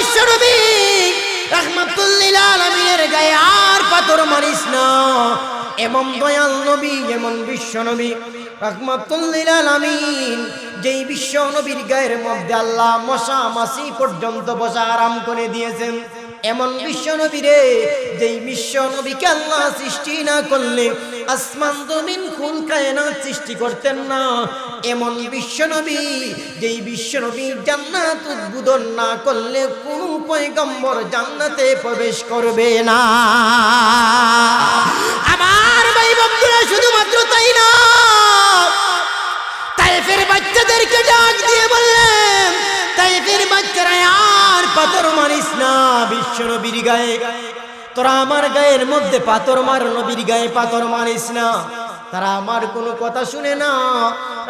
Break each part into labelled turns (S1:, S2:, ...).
S1: বিশ্বনবী রাহমাতুল লিল আলামিনের গায়ে আর পাথর মারিস না। এমন দয়াল নবী, এমন বিশ্বনবী রাহমাতুল লিল আলামিন, যেই বিশ্বনবীর গায়ের মধ্যে আল্লাহ মশা মাছি পর্যন্ত বসা আরাম করে দিয়েছেন। এমন বিশ্বনবী রে, যেই বিশ্বনবীকে আল্লাহ সৃষ্টি না করলে আসমান জমিন কুল কায়নাত সৃষ্টি করতেন না। এমন বিশ্বনবী, যেই বিশ্বনবী জান্নাত উদ্বোধন না করলে কোন পয়গম্বর জান্নাতে প্রবেশ করবে না। আমার ভাই বন্ধুরা, শুধুমাত্র তাই না, তায়েফের বাচ্চাদেরকে ডাক দিয়ে বললেন, তায়েফের বাচ্চারা আর পাথর মারিস না বিশ্বনবীর গায়ে। তোরা আমার গায়ের মধ্যে পাথর মার, নবীর গায়ে পাথর মারিস না। তারা আমার কোনো কথা শুনে না,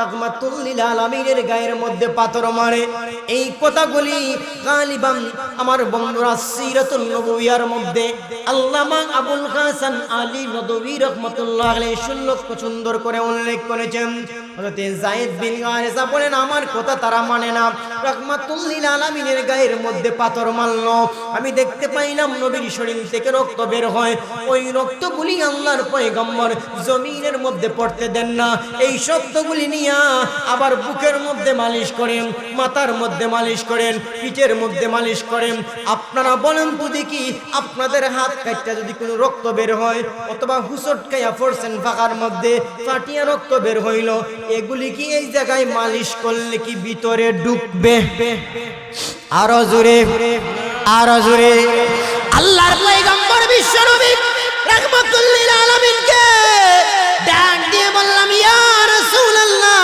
S1: রাহমাতুল লিল আলামিনের গায়ের মধ্যে পাথর মারে। এই কথাগুলি গালিবান আমার বন্ধুরা সিরাতুন নবুয়্যার মধ্যে আল্লামা আবুল হাসান আলী নদভী রাহমাতুল্লাহ আলাইহি সুন্দর করে উল্লেখ করেছেন। হযরত যায়েদ বিন হারেসা বলেন, আমার কথা তারা মানে না। রাহমাতুল লিল আলামিনের গায়ের মধ্যে পাথর মারলো, আমি দেখতে পাইলাম নবীর শরীর থেকে রক্ত বের হয়। ওই রক্তগুলি আল্লাহর পয়গম্বর জমিনের মধ্যে পড়তে দেন না। এই শব্দগুলি নিয়ে আবার বুকের মধ্যে মালিশ করেন, মাথার মধ্যে মালিশ করেন, পিঠের মধ্যে মালিশ করেন। আপনারা বলেন তো দেখি, আপনাদের হাত কাটটা যদি কোনো রক্ত বের হয়, অথবা হুসট খাইয়া পড়ছেন ফাঁকার মধ্যে, ফাটিয়া রক্ত বের হইল, এগুলি কি এই জায়গায় মালিশ করলে কি ভিতরে ঢুকবে? আরো জোরে, আরো জোরে। আল্লাহর পয়গম্বর বিশ্বনবী রাহমাতুল লিল আলামিনকে ডাক দিয়ে বললাম, ইয়া রাসূলুল্লাহ,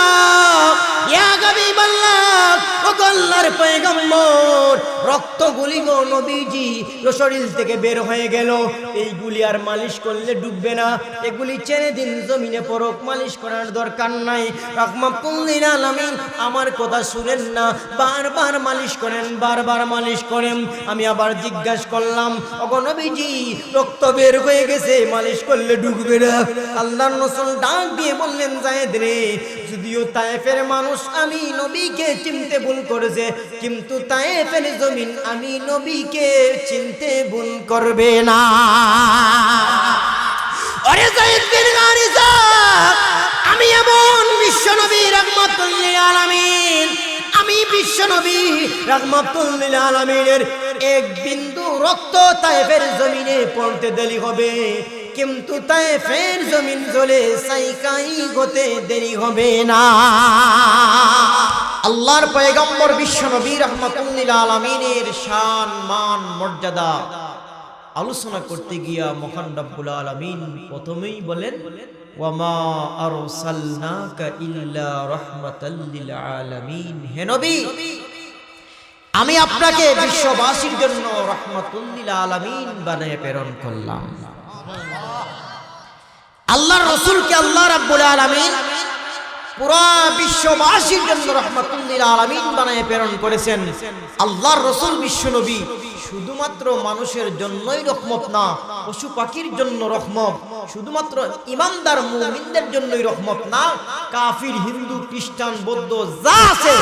S1: ইয়া হাবিবাল্লাহ, ও আল্লাহর পয়গম্বর, রক্তগুলি গো নবীজি শরীর থেকে বের হয়ে গেল, এইগুলি আর মালিশ করলে ডুববে না, এগুলি ছেড়ে দিন, জমিনে পড়ুক, মালিশ করার দরকার নাই। রাহমাতুল লিল আলামিন আমার কথা শুনেন না, বারবার মালিশ করেন, বারবার মালিশ করেন। আমি আবার জিজ্ঞাসা করলাম, ওগো নবীজি, রক্ত বের হয়ে গেছে, মালিশ করলে ডুববে না? আল্লাহর রাসূল ডাক দিয়ে বললেন, যায়েদ রে, যদিও তায়েফের মানুষ আমি নবীকে চিনতে ভুল করেছে, কিন্তু তায়েফের জমিন আমি নবীকে চিনতে ভুল করবে না। আরে যায়েদ বিন হারেসা, আমি এমন বিশ্বনবী রাহমাতুল লিল আলামিন, আমি বিশ্বনবী রাহমাতুল লিল আলামিনের এক বিন্দু রক্ত তায়েফের জমিনে পড়তে দেরি হবে, কিন্তু তায়েফের জমিন জ্বলে ছাইকাই হতে দেরি হবে না। আল্লাহর পয়গম্বর বিশ্বনবী রাহমাতুল লিল আলামিনের শান, মান, মর্যাদা আলোচনা করতে গিয়া মহান রব্বুল আলামিন প্রথমেই বলেন, ওয়ামা আরসালনাকা ইল্লা রাহমাতাল লিল আলামিন, হে নবী, আমি আপনাকে বিশ্ববাসীর জন্য রাহমাতুল লিল আলামিন বানায়ে প্রেরণ করলাম। আল্লাহর রাসূলকে আল্লাহ রাব্বুল আলামিন পুরা বিশ্ববাসীর জন্য রাহমাতুল লিল আলামিন বানায়ে প্রেরণ করেছেন। আল্লাহর রাসূল বিশ্বনবী শুধুমাত্র মানুষের জন্যই রহমত না, পশু পাখির জন্য রহমত, শুধুমাত্র ঈমানদার মুমিনদের জন্যই রহমত না, কাফির, হিন্দু, খ্রিস্টান, বৌদ্ধ যা আছে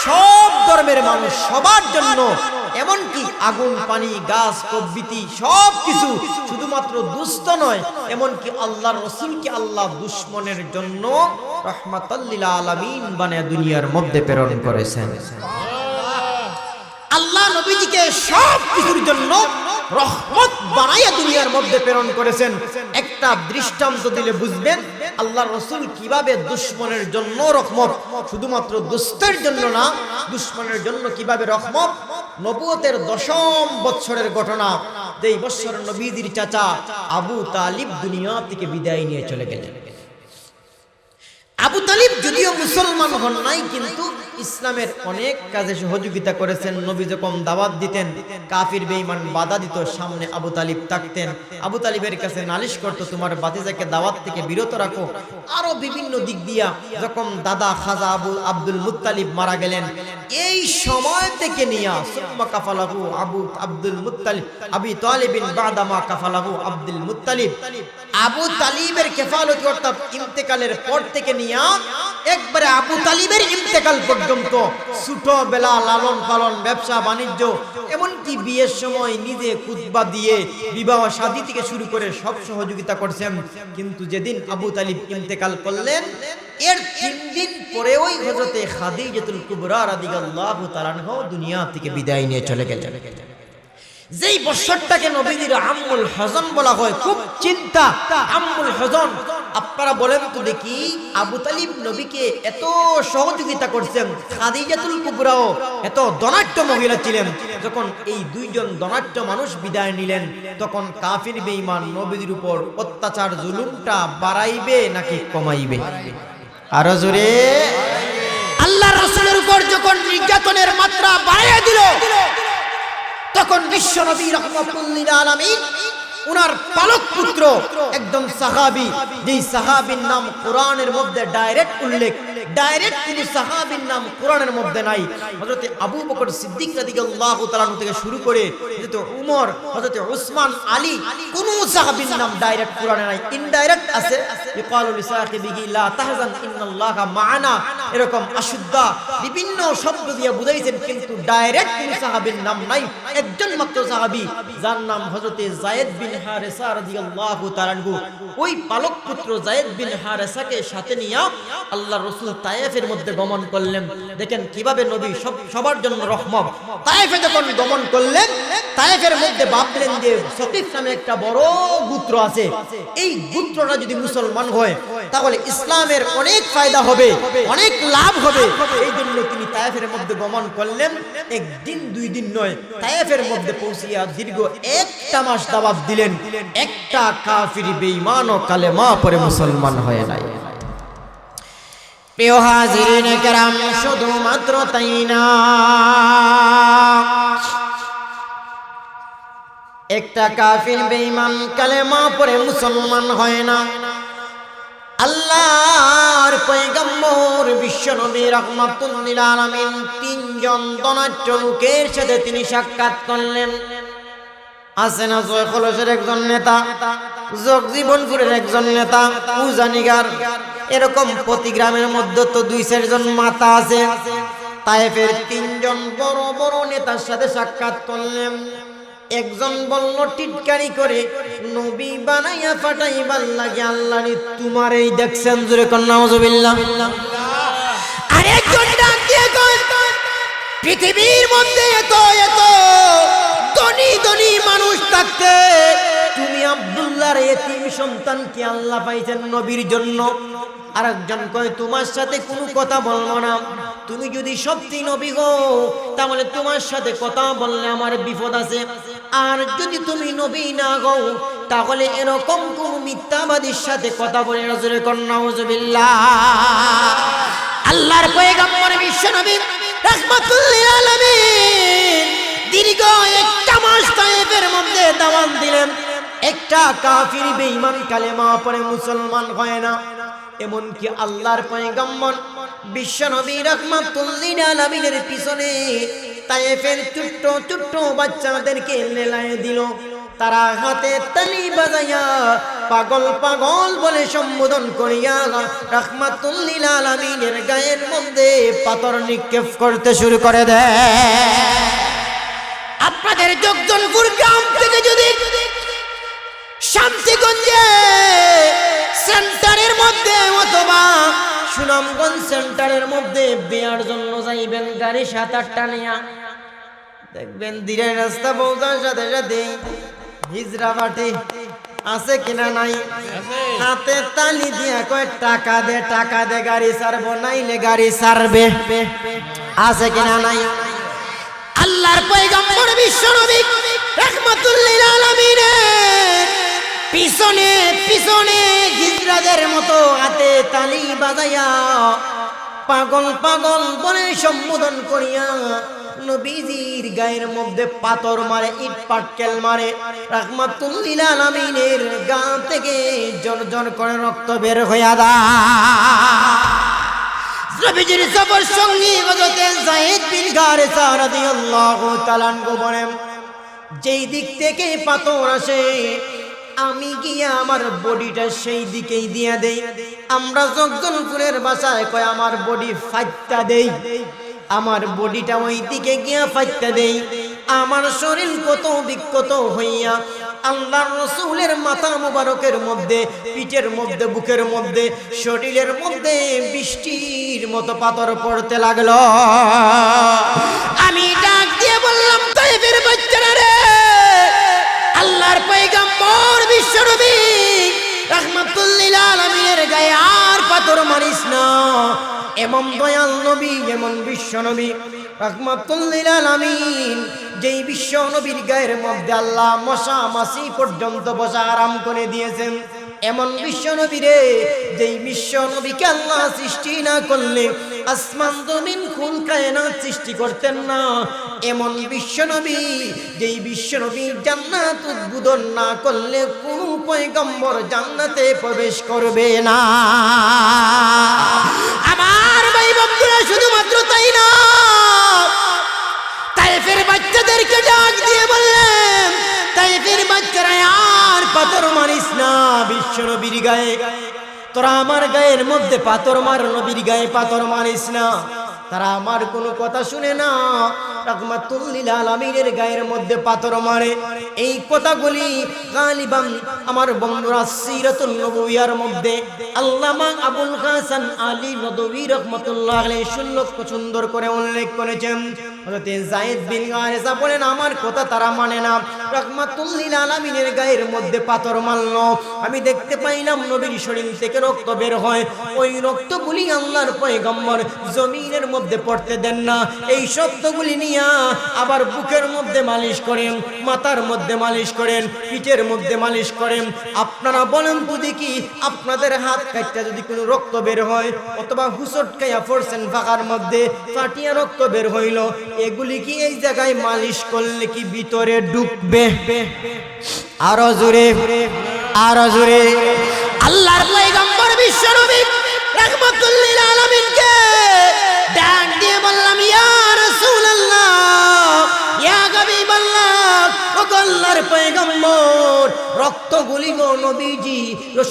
S1: সব ধর্মের মানুষ সবার জন্য, এমনকি আগুন, পানি, গাছ প্রভৃতি সব কিছু, শুধুমাত্র দুষ্ট নয়, এমনকি আল্লাহর রাসূলকে আল্লাহ দুশমনের জন্য রাহমাতাল লিল আলামিন বানায় দুনিয়ার মধ্যে প্রেরণ করেছেন। আল্লাহ নবীজিকে সব কিছুর জন্য রহমত বানাইয়া দুনিয়ার মধ্যে প্রেরণ করেছেন। একটা দৃষ্টান্ত দিলে বুঝবেন আল্লাহর রাসূল কিভাবে দুশমনের জন্য রহমত, শুধুমাত্র দুষ্টের জন্য না, দুশমনের জন্য কিভাবে রহমত। নবুয়তের 10ম বছরের ঘটনা, যেই বছর নবীজির চাচা আবু তালিব দুনিয়া থেকে বিদায় নিয়ে চলে গেলেন। আবু তালিব যদিও মুসলমান হন নাই, কিন্তু ইসলামের অনেক কাজে সহযোগিতা করেছেন। নবী যখন দাওয়াত দিতেন, কাফির বেঈমান বাধা দিত, সামনে আবু তালিব থাকতেন, আবু তালিবের কাছে নালিশ করতো, তোমার ভাতিজাকে দাওয়াত থেকে বিরত রাখো। আরো বিভিন্ন দিক দিয়া যখন দাদা খাজা আব্দুল মুত্তালিব মারা গেলেন, এই সময় থেকে নিয়া সুম্মা কাফালাহু আব্দুল মুত্তালিব আবি তালিবিন বাদামা কাফালাহু আব্দুল মুত্তালিব, আবু তালিবের কেফালতি অর্থাৎ ইন্তেকালের পর থেকে নিয়ে নিয়া একবারে আবু তালিবের ইন্তেকাল পর্যন্ত ছোটবেলা লালন পালন ব্যবসা বাণিজ্য এমনকি বিয়ের সময় নিজে খুতবা দিয়ে বিবাহ শাদী থেকে শুরু করে সব সহযোগিতা করছেন। কিন্তু যেদিন আবু তালিব ইন্তেকাল করলেন এর 3 দিন পরে ওই হযরতে খাদিজাতুল কুবরা রাদিয়াল্লাহু তাআলা আনহা দুনিয়া থেকে বিদায় নিয়ে চলে গেলেন। যেই বছরটাকে নবীজির আম্মুল হযন বলা হয়, খুব চিন্তা আম্মুল হযন। আপনারা বলেন তো দেখি, আবু তালিব নবীকে এত সহযোগিতা করছেন, খাদিজাতুল কুবরাও এত ধনাঢ্য মহিলা ছিলেন, যখন এই দুইজন ধনাঢ্য মানুষ বিদায় নিলেন তখন কাফির বেঈমান নবীজির উপর অত্যাচার জুলুমটা বাড়াইবে নাকি কমাইবে? আরো জোরে। আল্লাহর রাসূলের উপর যখন নির্যাতনের মাত্রা বাড়াইয়া দিল তখন বিশ্ব নবী রাহমাতুল লিল আলামিন উনার পালক পুত্র একদম সাহাবী, যেই সাহাবীর নাম কোরআনের মধ্যে ডাইরেক্ট উল্লেখ, ডাইরেক্ট কোন সাহাবীর নাম কোরআনের মধ্যে নাই, হযরত আবু বকর সিদ্দিক রাদিয়াল্লাহু তাআলা থেকে শুরু করে হযরত উমর, হযরত উসমান, আলী, কোন সাহাবীর নাম ডাইরেক্ট কোরআনে নাই, ইনডাইরেক্ট আছে। ইকালু লিসাহিবিহি লা তাহজান ইন্নাল্লাহা মা'ানা, এরকম আশুদ্ধা বিভিন্ন শব্দ দিয়ে বুঝাইছেন, কিন্তু ডাইরেক্ট কোন সাহাবীর নাম নাই। একজন মাত্র সাহাবী যার নাম হযরত যায়েদ বিন হারেসা রাদিয়াল্লাহু তাআলা আনহু। ওই পালক পুত্র যায়েদ বিন হারেসাকে সাথে নিয়ে আল্লাহর রাসূল তায়েফের মধ্যে গমন করলেন। দেখেন কিভাবে নবী সবার জন্য রহমত। তায়েফে যখন গমন করলেন, তায়েফের মধ্যে ভাবলেন যে সকিফ নামে একটা বড় গোত্র আছে, এই গোত্রটা যদি মুসলমান হয় তাহলে ইসলামের অনেক ফায়দা হবে, অনেক লাভ হবে। এই জন্য তিনি তায়েফের মধ্যে গমন করলেন। একদিন 2 দিন নয়, তায়েফের মধ্যে পৌঁছিয়া দীর্ঘ 1 মাস দাওয়াত দিলেন। একটা কাফির বেঈমান ও কালেমা পড়ে মুসলমান হয় নাই। প্রিয় হাজিরিন কেরাম, শুধুমাত্র তাই না, একটা কাফির বেঈমান কালেমা পড়ে মুসলমান হয় না। আল্লাহর পয়গম্বর বিশ্বনবী রাহমাতুল লিল আলামিন 3 জন ধনাঢ্য লোকের সাথে তিনি সাক্ষাৎ করলেন। আছেন জয়খলসের একজন নেতা, জগজীবনপুরের একজন নেতা, উজানিগার, এরকম প্রতি গ্রামের মধ্যে তো 2-4 জন মাতা আছে। তায়েফের 3 জন বড় বড় নেতার সাথে সাক্ষাৎ করলেন। একজন বলল টিটকারি করে, নবী বানাইয়া ফাটাইবার লাগে আল্লাহরে তোমার এই দেখছেন, জোরে কোন নাউজুবিল্লাহ। আরেকজন ডাক দিয়ে কয়, পৃথিবীর মধ্যে এত এত ধনী ধনী মানুষ থাকতে তুমি আব্দুল্লাহর এতিম সন্তানকে আল্লাহ পাইছেন নবীর জন্য। আরেকজন কয়, তোমার সাথে কোনো কথা বলবো না, তুমি যদি সত্যি নবী গো তাহলে তোমার সাথে কথা বললে আমার বিপদ আছে, আর যদি তুমি নবী না গো তাহলে এরকম কোন মিথ্যাবাদীর সাথে কথা বলে রাজুরে কোন নাউজুবিল্লাহ। আল্লাহর পয়গম্বর বিশ্ব নবী রাহমাতুল লিল আলামিন দীর্ঘ 1 মাস তায়েফের মধ্যে দাওয়াত দিলেন। একটা কাফির বেঈমান কালেমা পড়ে মুসলমান হয় না। এমনকি আল্লাহর পয়গম্বর বিশ্ব নবী রাহমাতুল লিল আলামিনের পিছনে তায়েফের ছোট্ট ছোট্ট বাচ্চাদেরকে লেলায় দিল। তারা হাতে তালি বাজাইয়া পাগল পাগল বলে সম্বোধন করিয়া রাহমাতুল লিল আলামিনের গায়ের মধ্যে পাথর নিক্ষেপ করতে শুরু করে দেয়। আপনাদের জগদলপুর গ্রাম থেকে যদি শান্তিগঞ্জে সেন্টারের মধ্যে অথবা সুনামগঞ্জ সেন্টারের মধ্যে বিয়ার জন্য যাইবেন গাড়ি 7-8টা নিয়া, দেখবেন ধীরে রাস্তা পৌঁছার সাথে সাথে হিজরা পাটি আছে কিনা নাই, হাতে তালি দিয়া কয় টাকা দে টাকা দে, গাড়ি ছাড়বো নাইলে গাড়ি ছাড়বে, আছে কিনা নাই। আল্লাহর পয়গম্বর বিশ্বনবী রাহমাতুল লিল আলামিনের পিছনে পিছনে হিজরাদের মতো হাতে তালি বাজাইয়া পাগল পাগল বলে সম্বোধন করিয়া নবীজির গায়ের মধ্যে পাথর মারে, ইট পাটকেল মারে। রাহমাতুল লিল আলামিনের গা থেকে জর্জর করে রক্ত বের হইয়া যায়। নবীজির সফর সঙ্গী হযরত যায়েদ বিন হারেসা রাদিয়াল্লাহু তাআলা আনহু বলেন, যেই দিক থেকে পাথর আসে আমি গিয়ে আমার বডিটা সেই দিকেই দিয়ে দেই। আমরা জগদলপুরের ভাষায় কয় আমার বডি ফাইটটা দেই, আমার বডিটা ওই দিকে গিয়া ফাইটটা দেই। আমার শরীর কত বিক্ষত হইয়া আল্লাহর রাসূলের মাথা মুবারকের মধ্যে, পিঠের মধ্যে, বুকের মধ্যে, শরীরের মধ্যে বৃষ্টির মতো পাথর পড়তে লাগলো। আমি ডাক দিয়ে বললাম, তায়েফের বাচ্চারা রে, আল্লাহর পয়গম্বর বিশ্বনবী রাহমাতুল লিল আলামিনের গায়ে আর পাথর মারিস না। এমন দয়াল নবী, এমন বিশ্বনবী রাহমাতুল লিল আলামিন, যেই বিশ্ব নবীর গায়ের মধ্যে আল্লাহ মশা মাছি পর্যন্ত বসা আরাম করে দিয়েছেন, এমন বিশ্ব নবী রে, যেই বিশ্ব নবীকে আল্লাহ সৃষ্টি না করলে আসমান জমিন কুল কায়নাত সৃষ্টি করতেন না। এমন বিশ্ব নবী, যেই বিশ্ব নবী জান্নাত উদ্বোধন না করলে কোন পয়গম্বর জান্নাতে প্রবেশ করবে না। আমার ভাই বন্ধুরা, শুধুমাত্র তাই না, তায়েফের বাচ্চাদেরকে ডাক দিয়ে বললেন, তায়েফের বাচ্চারা আর পাথর মারিস না বিশ্ব নবীর গায়ে। তোরা আমার গায়ের মধ্যে পাথর মার, নবীর গায়ে পাথর মারিস না। তারা আমার কোনো কথা শুনে না, রাহমাতুল লিল আলামিনের গায়ের মধ্যে পাথর মারে। এই কথাগুলি গালিবান আমার বন্ধুরা সিরাতুন নবুয়্যার মধ্যে আল্লামা আবুল হাসান আলী নদভী রাহমাতুল্লাহ আলাইহি সুন্দর করে উল্লেখ করেছেন। হযরত যায়েদ বিন হারেসা বলেন, আমার কথা তারা মানে না। রাহমাতুল লিল আলামিনের গায়ের মধ্যে পাথর মারলো, আমি দেখতে পাইলাম নবীর শরীর থেকে রক্ত বের হয়। ওই রক্তগুলি আল্লাহর পয়গম্বর জমিনের মধ্যে পড়তে দেন না। এই শব্দগুলি নিয়ে আবার বুকের মধ্যে মালিশ করেন, মাথার মধ্যে মালিশ করেন, পিঠের মধ্যে মালিশ করেন। আপনারা বলেন তো দেখি, আপনাদের হাত কাটতে যদি কোনো রক্ত বের হয়, অথবা হুসট খাইয়া পড়ছেন ফাঁকার মধ্যে, ফাটিয়া রক্ত বের হইল, এগুলি কি এই জায়গায় মালিশ করলে কি ভিতরে ঢুকবে? আরো জোরে, আরো জোরে। আল্লাহর পয়গম্বর বিশ্বনবী রাহমাতুল লিল আলামিনকে ডাক দিয়ে বললাম, ইয়া রাসূলুল্লাহ, ইয়া হাবিবাল্লাহ, ও আল্লাহর পয়গম্বর, রক্তগুলি গো নবীজি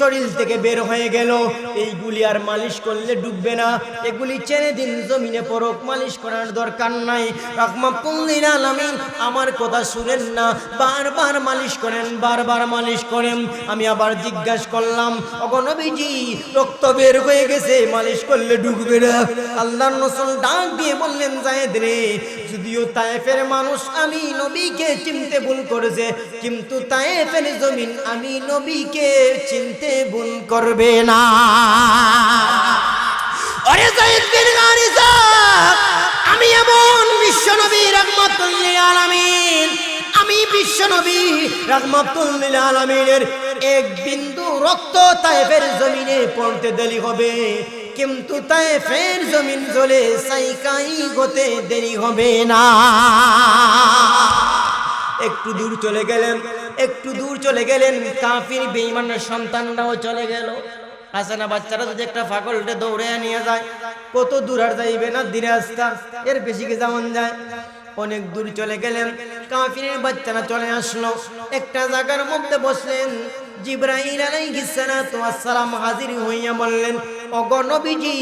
S1: শরীর থেকে বের হয়ে গেল, এইগুলি আর মালিশ করলে ডুববে না, এগুলি ছেড়ে দিন, জমিনে পড়ুক, মালিশ করার দরকার নাই। রাহমাতুল লিল আলামিন আমার কথা শুনেন না, বারবার মালিশ করেন, বারবার মালিশ করেন। আমি আবার জিজ্ঞাসা করলাম, ওগো নবীজি, রক্ত বের হয়ে গেছে, মালিশ করলে ঢুকবে না? আল্লাহর রাসূল ডাক দিয়ে বললেন, যায়েদ রে, যদিও তায়েফের মানুষ আমি নবীকে চিনতে ভুল করেছে, কিন্তু তায়েফের জমিন আমি নবীকে চিনতে ভুল করবে না। আরে যায়েদ বিন হারেসা, আমি এমন বিশ্বনবী রাহমাতুল লিল আলামিন, আমি বিশ্বনবী রাহমাতুল লিল আলামিনের এক বিন্দু রক্ত তায়েফের জমিনে পড়তে দেরি হবে, কিন্তু তায়েফের জমিন জ্বলে ছাইকাই হতে দেরি হবে না। একটু দূর চলে গেলেন, একটু দূর চলে গেলেন, কাফির বেঈমানের সন্তানরাও চলে গেল। আছে না, বাচ্চারা যদি একটা পাগলটে দৌড়ে নিয়ে যায়, কত দূর আর যাইবে না, ধীরে আস্তে, এর বেশি কি যেমন যায়। অনেক দূর চলে গেলেন, কাফিরের বাচ্চারা চলে আসলো, একটা জায়গার মধ্যে বসলেন। জিবরাইল আলাইহিস সালাতু ওয়াস সালাম হাজির হইয়া বললেন, ওগো নবীজি,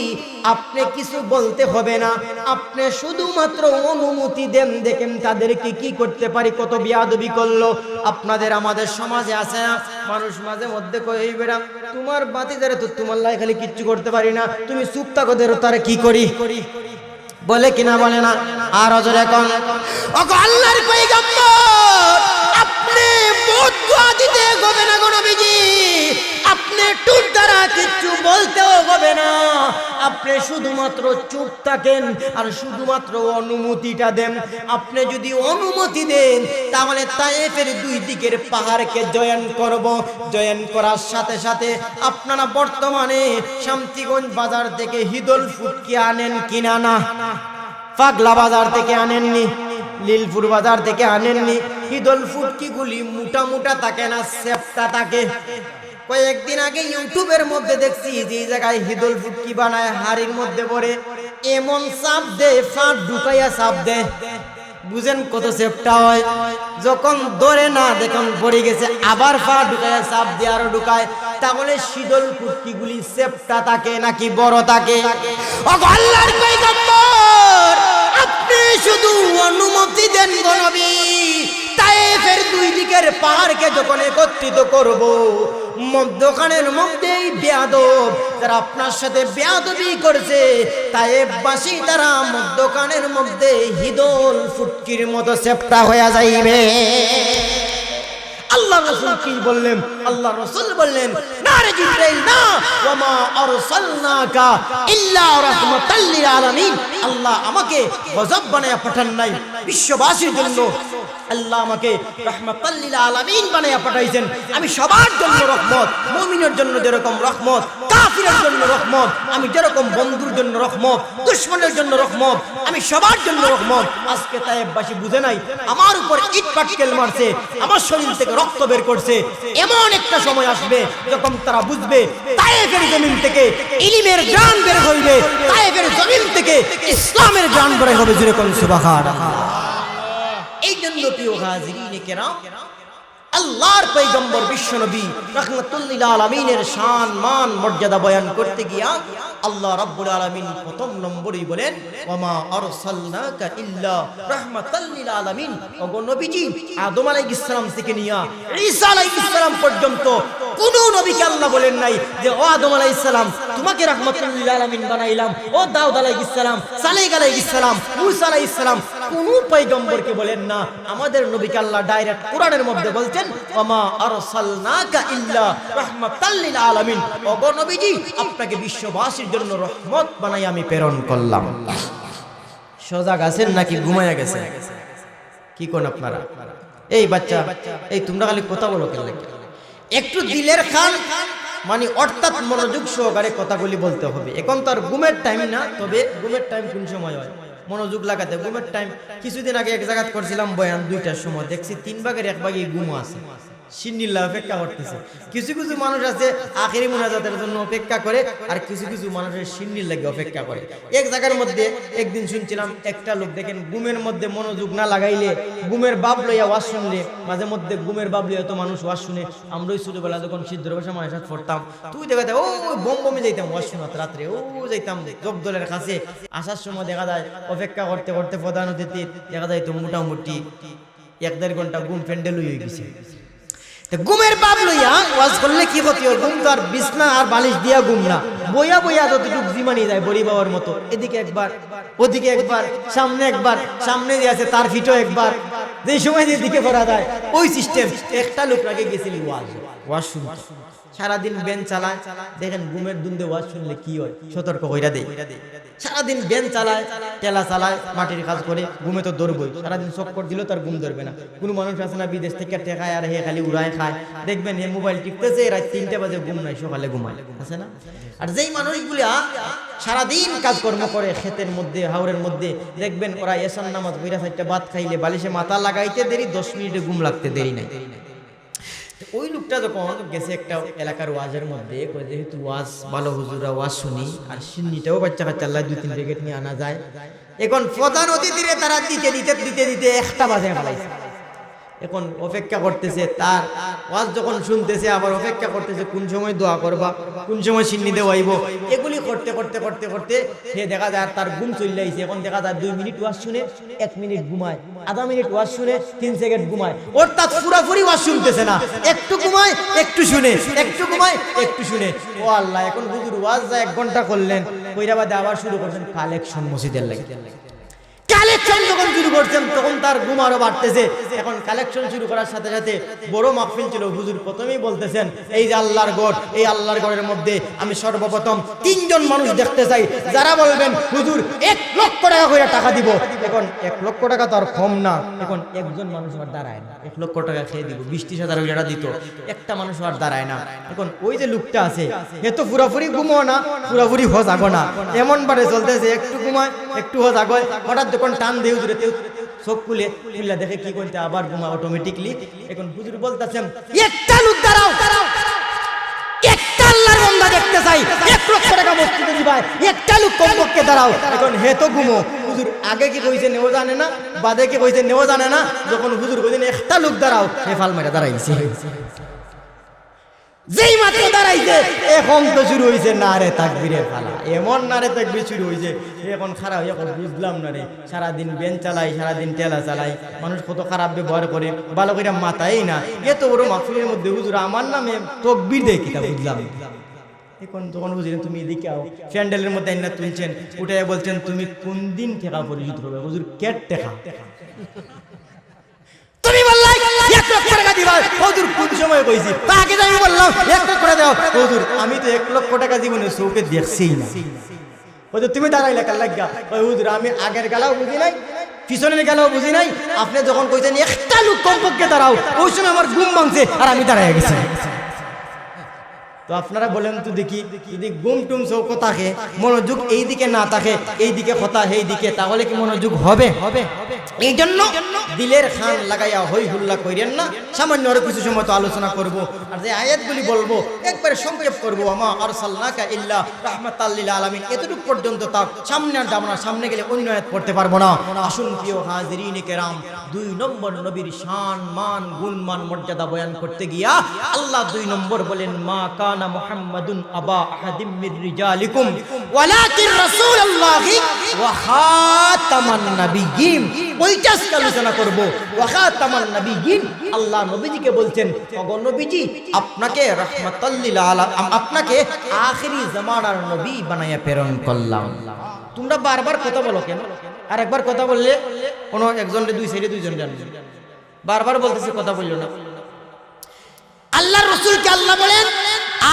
S1: আপনি কিছু বলতে হবে না, আপনি শুধুমাত্র অনুমতি দেন, দেখেন তাদেরকে কি করতে পারি। কত বিয়াদবি করলো। আপনাদের আমাদের সমাজে আছে না, মানুষ মাঝে মধ্যে কইবে না, তোমার বাতিদারে তো তোমার লাই খালি কিচ্ছু করতে পারি না, তুমি চুপ থাকো, তারে কি করি, বলে কিনা বলে না? আর হযরত এখন ওগো আল্লাহর পয়গম্বর, আপনি বহুত দোয়া দিতে হবে না গো নবীজি, আপনি টুট দ্বারা কিচ্ছু বলতেও হবে না, আপনি শুধুমাত্র চুপ থাকেন আর শুধুমাত্র অনুমতিটা দেন। আপনি যদি অনুমতি দেন, তাহলে তায়েফের দুই দিকের পাহাড়কে জয়েন করব। জয়েন করার সাথে সাথে আপনারা বর্তমানে শান্তিগঞ্জ বাজার থেকে হিদল ফুটকি আনেন কিনা? না, পাগলা বাজার থেকে আনেননি, লীলপুর বাজার থেকে আনেননি। হিদল ফুটকি গুলি মোটা মোটা থাকে না, সেপ্টা থাকে। কয়েকদিন আগে ইউটিউবের মধ্যে দেখছি যে জায়গায় হিদল ফুটকি বানায়, হাড়ির মধ্যে পড়ে এমন চাপ দে, ফাঁট ঢুকাইয়া চাপ দে, বুঝেন কত চেপটা হয়, যখন ধরে না দেখুন পড়ে গেছে আবার পা ঢুকায় চাপ দিয়ে আরো ঢুকায়, তাহলে শীতল কুটকিগুলি চেপটা থাকে নাকি বড় থাকে? ও আল্লাহর পয়গম্বর, আপনি শুধু অনুমতি দেন গো নবী, তায়েফের দুই দিকের পাহাড়কে যখন একত্রিত করব, মধ্যখানের মধ্যেই বেয়াদব যারা আপনার সাথে বেয়াদবি করছে, তায়েফবাসী তারা মধ্যখানের মধ্যে হিদল ফুটকির মতো চেপটা হয়ে যাইবে। আল্লাহ রাসূল কি বললেন? আল্লাহ রাসূল বললেন, না রে জিবরাইল না, ওয়া মা আরসালনাকা ইল্লা রাহমাতাল লিল আলামিন। আল্লাহ আমাকে গজব বানায়া পাঠান নাই, বিশ্ববাসীর জন্য আল্লাহ আমাকে রাহমাতাল লিল আলামিন বানায়া পাঠাইছেন। আমি সবার জন্য রহমত, মুমিনের জন্য যেরকম রহমত, কাফিরের জন্য রহমত, আমি যেরকম বন্ধুর জন্য রহমত, দুশমনের জন্য রহমত, আমি সবার জন্য রহমত। আজকে তায়েফবাসী বুঝে নাই, আমার উপর ইট পাটকেল মারছে, আমার শরীর থেকে রক্ত বের করছে। এমন একটা সময় আসবে যখন তারা বুঝবে তায়েফের জমিন থেকে ইলমের জ্ঞান বের হইবে, তায়েফের জমিন থেকে ইসলামের জ্ঞান বের হবে। যেরকম সুবহানাল্লাহ। এই জন্য প্রিয় হাজিরিনে কেরাম, আল্লাহর পয়গম্বর বিশ্বনবী রাহমাতুল লিল আলামিনের শান মান মর্যাদা বয়ান করতে গিয়া আল্লাহ রাব্বুল আলামিন প্রথম নম্বরেই বলেন, ওয়া মা আরসালনাকা ইল্লা রাহমাতাল লিল আলামিন। ওগো নবীজি, আদম আলাইহিস সালাম থেকে নিয়া ঈসা আলাইহিস সালাম পর্যন্ত কোন নবীকে আল্লাহ বলেন নাই যে ও আদম আলাইহিস সালাম তোমাকে রাহমাতুল লিল আলামিন বানাইলাম, ও দাউদ আলাইহিস সালাম, সালেহ আলাইহিস সালাম, মূসা আলাইহিস সালাম, কোন পয়গম্বরকে বলেন না। আমাদের নবীকে আল্লাহ ডাইরেক্ট কোরআনের মধ্যে বলছেন, ওয়া মা আরসালনাকা ইল্লা রাহমাতাল লিল আলামিন। ওগো নবীজি, আপনাকে বিশ্ববাসীর জন্য রহমত বানাই আমি প্রেরণ করলাম। সজাগ আছেন নাকি ঘুমায়া গেছেন? কি কোন আপনারা? এই বাচ্চা, এই তোমরা খালি কথা বলো কেন? একটু দিলের খান, মানে অর্থাৎ মনোযোগ সহকারে কথাগুলি বলতে হবে। এখন তো আর ঘুমের টাইম না, তবে ঘুমের টাইম কোন সময় হয় মনোযোগ লাগাতে। ঘুমের টাইম কিছুদিন আগে এক জায়গা করছিলাম বয়ান, 2টার সময়, দেখছি 3 ভাগের 1 ভাগে ঘুম আছে, সিন্নিল্লাহ অপেক্ষা করতেছে। কিছু কিছু মানুষ আছে আখেরি মুনাজাতের জন্য অপেক্ষা করে, আর কিছু কিছু মানুষের সিন্নির লাগে অপেক্ষা করে। এক জায়গার মধ্যে একদিন শুনছিলাম একটা লোক, দেখেন ঘুমের মধ্যে মনোযোগ না লাগাইলে, ঘুমের বাপ লইয়া ওয়াজ শুনলে, মাঝে মধ্যে ঘুমের বাপ লইয়া তো মানুষ ওয়াজ শুনে। আমরাই ছোটবেলা যখন সিদ্ধর ভাষা মায়ের পড়তাম, তুই দেখা যায় ও বমবমে যাইতাম ওয়াজ শোনাতে, রাত্রে ও যাইতাম জগদলের কাছে। আসার সময় দেখা যায় অপেক্ষা করতে করতে প্রধান অতিথি দেখা যায় তো মোটামুটি 1-1.5 ঘন্টা ঘুম প্যান্ডেল হয়ে গেছে। ঘুমের বাপ লইয়া ওয়াজ করলে কি ক্ষতি হয়? ঘুম তো আর বিছনা আর বালিশ দিয়া ঘুম না, বইয়া বইয়া যতটুকু জিমানি যায় বড়ি বাবার মতো, এদিকে একবার ওদিকে একবার, সামনে একবার, সামনে যে আছে তার ফিটো একবার, যে সময় যেদিকে পড়া যায় ওই সিস্টেম। একটা লোক আগে গেছিল ওয়াজ শুনতে, সারাদিন বেন চালায়। দেখেন ঘুমের দুন্দে ওয়াজ শুনলে কি হয়, সতর্ক কইরা দেয়। সারাদিন বেন চালায়, টেলা চালায়, মাটির কাজ করে, ঘুমে তো ধরবই। সারাদিন চক্কর দিল তার ঘুম ধরবে না। কোনো মানুষ আছে না বিদেশ থেকে টেকায় আর হে খালি উড়ায় খায়, দেখবেন হে মোবাইল টিপতেছে, রাত 3টা বাজে ঘুম নাই, সকালে ঘুমায়, আছে না? আর যেই মানুষগুলা সারাদিন কাজকর্ম করে ক্ষেতের মধ্যে, হাওরের মধ্যে, দেখবেন ওরা এশার নামাজ পড়া 4টা ভাত খাইলে বালিশে মাথা লাগাইতে দেরি, 10 মিনিটে ঘুম লাগতে দেরি নাই। ওই লোকটা যখন গেছে একটা এলাকার ওয়াজের মধ্যে, যেহেতু ওয়াজ ভালো, হুজুরা ওয়াজ শুনি, আর সিন্নিটাও বাচ্চা কাচ্চা আল্লাহ 2-3 প্যাকেট নিয়ে আনা যায়। এখন প্রধান অতিথিরে তারা দিতে দিতে 1টা বাজে ফেলাইছে। এখন অপেক্ষা করতেছে, তার ওয়াজ যখন শুনতেছে আবার অপেক্ষা করতেছে কোন সময় দোয়া করবা, কোন সময় সিন্নি দেওয়াইব। এগুলি করতে করতে করতে করতে সে দেখা যায় তার ঘুম চলে আইছে। এখন দেখা যায় 2 মিনিট ওয়াজ শুনে 1 মিনিট ঘুমায়, আধা মিনিট ওয়াজ শুনে 3 সেকেন্ড ঘুমায়, অর্থাৎ পুরোপুরি ওয়াজ শুনতেছে না, একটু ঘুমায় একটু শুনে, একটু ঘুমায় একটু শুনে। ও আল্লাহ, এখন হুজুর ওয়াজ যা 1 ঘন্টা করলেন, কইরা বাদে আবার শুরু করছেন কালেকশন মসজিদের লাগে। কালেকশন যখন শুরু করছেন তখন তার ঘুম আরো বাড়তেছে। এখন কালেকশন শুরু করার সাথে সাথে বড় মাহফিল ছিল, হুজুর প্রথমেই বলতেছেন, এই যে আল্লাহর ঘর, এই আল্লাহর ঘরের মধ্যে আমি সর্বপ্রথম 3 জন মানুষ দেখতে চাই, যারা বলবেন হুজুর 1 লক্ষ টাকা করে টাকা দিব। এখন 1 লক্ষ টাকা তো আর কম না, এখন একজন মানুষ আর দাঁড়ায় না। 1 লক্ষ টাকা খেয়ে দিব, 20-30 হাজার দিত, একটা মানুষ আর দাঁড়ায় না। এখন ওই যে লোকটা আছে, এ তো পুরাপুরি ঘুমো না, পুরাপুরি হজ আগো না, এমন বারে চলতেছে, একটু ঘুমায় একটু হজ আগয়। হঠাৎ যখন টান দিয়ে হুজুরে চোখ খুলে দেখে কি করতে, আবার ঘুমা অটোমেটিকলি। এখন হুজুর বলতেছেন, একটা লোক দাঁড়াও, একটা আল্লাহর বান্দা দেখতে চাই, 1 লক্ষ টাকা মসজিদে দিবাই, একটা লোক কমপক্ষে দাঁড়াও। এখন হে তো ঘুমো, হুজুর আগে কি কইছে নেও জানে না, বাদে কি কইছে নেও জানে না, যখন হুজুর কইছেন একটা লোক দাঁড়াও, সে ফাল মেরে দাঁড়াইছে। যেই মাত্র দাঁড়াইছে এখন তো শুরু হয়েছে নারে তাকবীরের পালা, এমন নারে তাকবীর শুরু হয়েছে। এখন খারাপ এখন বুঝলাম না রে, সারাদিন বেন চালাই, সারাদিন টেলা চালাই, মানুষ কত খারাপ ব্যবহার করে, ভালো করে মাথাই না। এত বড় মাহফিলের মধ্যে হুজুর আমার নামে তাকবীর দেয় কিতা বুঝলাম। এখন তখন বুঝলেন তুমি এদিকে আও, প্যান্ডেলের মধ্যে আইনা তুলছেন, উঠে বলছেন তুমি কোন দিন টেকা পরিশোধ করবে? হুজুর কেট টেকা তুমি বললাই 1 লক্ষ টাকা দিবা, হুজুর কোন সময় কইছি? তাকে আমি বললাম 1 লক্ষ টাকা দাও, হুজুর আমি তো 1 লক্ষ টাকা জীবনে চোখে দেখছিই না। হুজুর তুমি দাঁড়াইলা কাল লাগা, হুজুর আমি আগের গেলাও বুঝি নাই, পিছনের গেলাও বুঝি নাই, আপনি যখন কইছেন একটা লোক কমপক্ষে দাঁড়াও, ওই সময় আমার ঘুম ভাঙছে আর আমি দাঁড়ায় গেছি। তো আপনারা বলেন তো দেখি, যদি গুম টুম চৌকো থাকে, মনোযোগ এই দিকে না থাকে, এই দিকে কথা এই দিকে, তাহলে কি মনোযোগ হবে? এই জন্য দিলের খান লাগাইয়া হই হুল্লা কইরেন না। সামান্য আরো কিছু সময় তো আলোচনা করব, আর যে আয়াতগুলি বলবো একবারে সংক্ষেপ করবো। আমা আরসালনাকা ইল্লা রাহমাতাল লিল আলামিন, এতটুকু পর্যন্ত তাক, সামনে আর যাব না, সামনে গেলে অন্য আয়াত পড়তে পারবো না। আসুন প্রিয় হাজিরিনে কেরাম, 2 নম্বর নবীর শান মান গুণমান মর্যাদা বয়ান করতে গিয়া আল্লাহ 2 নম্বর বলেন, মা কানা মুহাম্মাদুন আবা আহাদিম মির রিজালিকুম ওয়ালাকিন রাসূলুল্লাহি ওয়া খাতামান নাবিয়্যিন। ওইটা আলোচনা করব, ওয়া খাতামান নাবিয়্যিন। আল্লাহ নবীজিকে বলছেন, ওগো নবীজি আপনাকে রাহমাতাল লিল আলামিন, আপনাকে আখিরি জামানার নবী বানায়া প্রেরণ করলাম। তোমরা বারবার কথা বলো কেন? আর একবার কথা বললে কোন একজনের 2 সাইডে 2 জন জানবে, বারবার বলতেছে কথা বললো না। আল্লাহর রাসূলকে আল্লাহ বলেন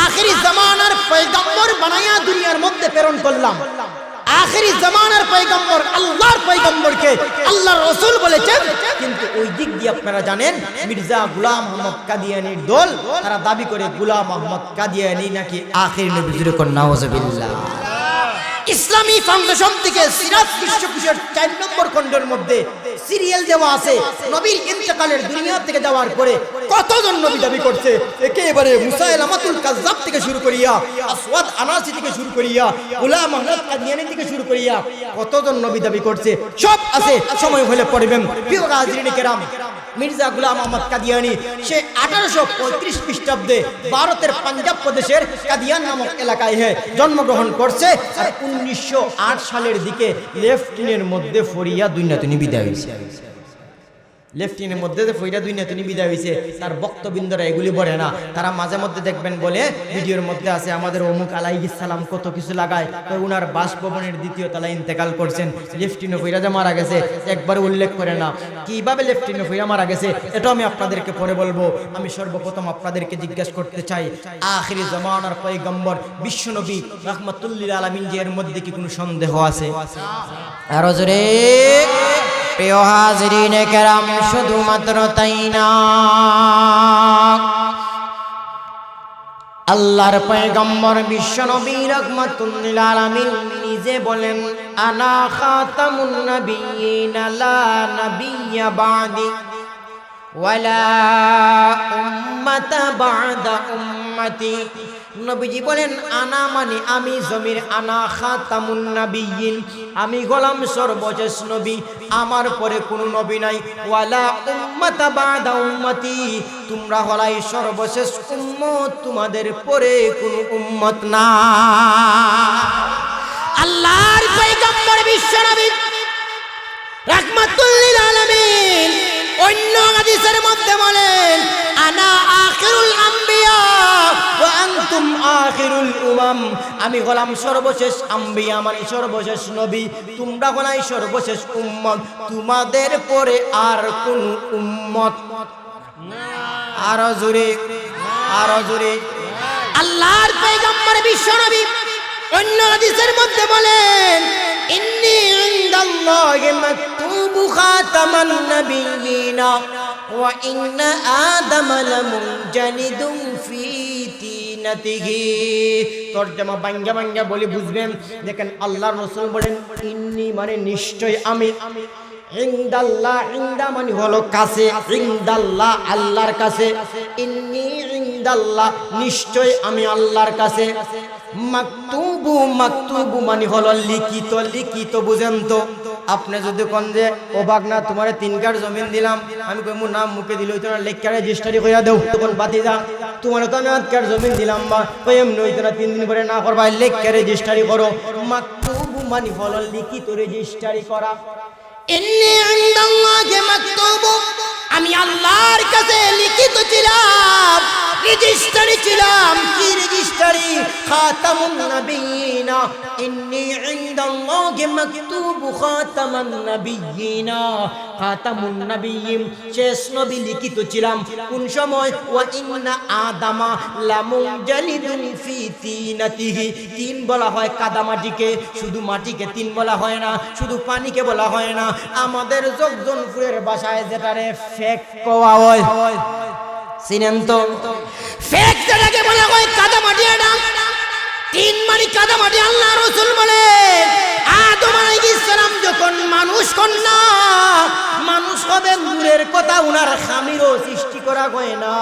S1: আখিরি জামানার পয়গম্বর বানায়া দুনিয়ার মধ্যে প্রেরণ করলাম। আখিরি জামানার পয়গম্বর, আল্লাহর পয়গম্বরকে আল্লাহর রাসূল বলেছেন। কিন্তু ওই দিক দিয়ে আপনারা জানেন, মির্জা গোলাম আহমদ কাদিয়ানীর দল তারা দাবি করে গোলাম আহমদ কাদিয়ানী নাকি আখিরি নবী। জুরে কোন নাউজুবিল্লাহ। ইসলামী ফাউন্ডেশন থেকে সিরাত বিশ্বকোষের 4 নম্বর খণ্ডের মধ্যে সিরিয়াল দেওয়া আছে, নবীর ইন্তেকালের দুনিয়া থেকে যাওয়ার পরে কতজন নবী দাবি করছে। একেবারে মুসাইলামাতুল কাজ্জাব থেকে শুরু করিয়া, আসওয়াদ আনাসি থেকে শুরু করিয়া, গোলাম আহমদ কাদিয়ানী থেকে শুরু করিয়া কতজন নবী দাবি করছে, সব আছে, সময় হলে পড়বেন। প্রিয় হাজিরিনে কেরাম, মির্জা গোলাম আহমদ কাদিয়ানী সে 1835 খ্রিস্টাব্দে ভারতের পাঞ্জাব প্রদেশের কাদিয়ান নামক এলাকায় জন্মগ্রহণ করছে। আর 1908 সালের দিকে লেফটিনের মধ্যে ফরিয়া দুনিয়া তিনি বিদায় হয়েছে। লেফটিনের মধ্যে ফরিয়া দুনিয়া তিনি বিদায় হয়েছে। তার বক্তবিন্দরা এগুলি বলে না, তারা মাঝে মধ্যে দেখবেন বলে ভিডিওর মধ্যে আছে আমাদের অমুক আলাইহিস সালাম কত কিছু লাগায়, উনার বাসভবনের 2য় তলায় ইন্তেকাল করছেন, লেফটিনে ফরিয়া যে মারা গেছে একবার উল্লেখ করে না। কিভাবে লেফটিনে ফরিয়া মারা গেছে এটা আমি আপনাদেরকে পরে বলবো। আমি সর্বপ্রথম আপনাদেরকে জিজ্ঞাসা করতে চাই, আখিরি জামানার পয়গম্বর বিশ্বনবী রাহমাতুল লিল আলামিন এর মধ্যে কি কোনো সন্দেহ আছে? আরো জোরে। প্রিয় হাজিরিনে কেরাম, শুধুমাত্র তাই না, আল্লাহর পয়গম্বর বিশ্বনবী রাহমাতুল লিল আলামিন নিজে বলেন, আনা খাতামুন নাবিয়্যিন লা নাবিয়্যা বা'দি ওয়ালা উম্মাতা বা'দা উম্মতি। নবীজি বলেন আনা মানে আমি, জমির আনা খাতামুন নাবিয়্যিন, আমি গোলাম সর্বশেষ নবী, আমার পরে কোনো নবী নাই। ওয়ালা উম্মাতা বা'দা উম্মতি, তোমরা হলাই সর্বশেষ উম্মত, তোমাদের পরে কোনো উম্মত না। আল্লাহর পয়গম্বর বিশ্বনবী রাহমাতুল লিল আলামিন অন্য হাদিসের মধ্যে বলেন, আনা আখিরুল আম্বিয়া ওয়া আনতুম আখিরুল উমাম, আমি হলাম সর্বশেষ আম্বিয়া মানে সর্বশেষ নবী, তোমরা হলাই সর্বশেষ উম্মত, তোমাদের পরে আর কোন উম্মত না। আরো জোরে, আরো জোরে। আল্লাহর পয়গম্বর বিশ্বনবী অন্য হাদিসের মধ্যে বলেন, ইন্নী ইনদাল্লাহি মাকতুবু খাতামান নাবিয়্যিনা ওয়া ইন্না আদামা লামুনজালিদুন ফি তিনাতিহি। তরজমা বাঙ্গা বাঙ্গা বলে বুঝবেন। দেখেন আল্লাহর রাসূল বলেন ইন্নী মানে নিশ্চয় আমি, ইনদাল্লাহ, ইনদা মানে হলো কাছে, ইনদাল্লাহ আল্লাহর কাছে, ইন্নী ইনদাল্লাহ নিশ্চয় আমি আল্লাহর কাছে। মাকতুবু, মাকতুবু মানে হলো লিখিত, লিখিত বুঝেন তো, আপনি যদি কোন যে ও বাগনা তোমার 3 কাঠ জমিন দিলাম, আমি কইমু নাম মুখে দিল হইতো না, লেখা রেজিস্ট্রি কইরা দেও। তখন বাতিজা তোমার তো আমি 8 কাঠ জমিন দিলাম বা কই এমনি হইতো না, 3 দিন পরে না করবা, লেখা রেজিস্ট্রি করো। মাকতুবু মানে হলো লিখিত রেজিস্ট্রি করা। ইন্নী ইনদাল্লাহি মাকতুবু, আমি আল্লাহর কাছে লিখিত ছিলাম, রেজিস্ট্রি ছিলাম। কি রেজিস্ট্রি? খাতামুন নবিয়িনা। ইন্নী ইনদাল্লাহি মাকতুবু খাতামুন নবিয়িনা, খাতামুন নবিয়্যিন, শেষ নবী লিখিত ছিলাম। কোন সময়? ওয়া ইন্না আদামা লামুজালিদুন ফি তিনাতিহি। তিন বলা হয় কাদামাটিকে, শুধু মাটিকে তিন বলা হয় না, শুধু পানিকে বলা হয় না। আমাদের জগজনপুরের ভাষায় যেটারে ফেক কোয়া হয়, চিনেন তো? ফেক যেটাকে বলা হয় কাদামাটি, এটা তিন মানে কাদামাটি। আল্লাহ রাসূল বলেন আদম আলাইহিস সালাম যখন মানুষ কন্যা, মানুষ হবে দূরের কথা, উনার খামিরও সৃষ্টি করা হয় না,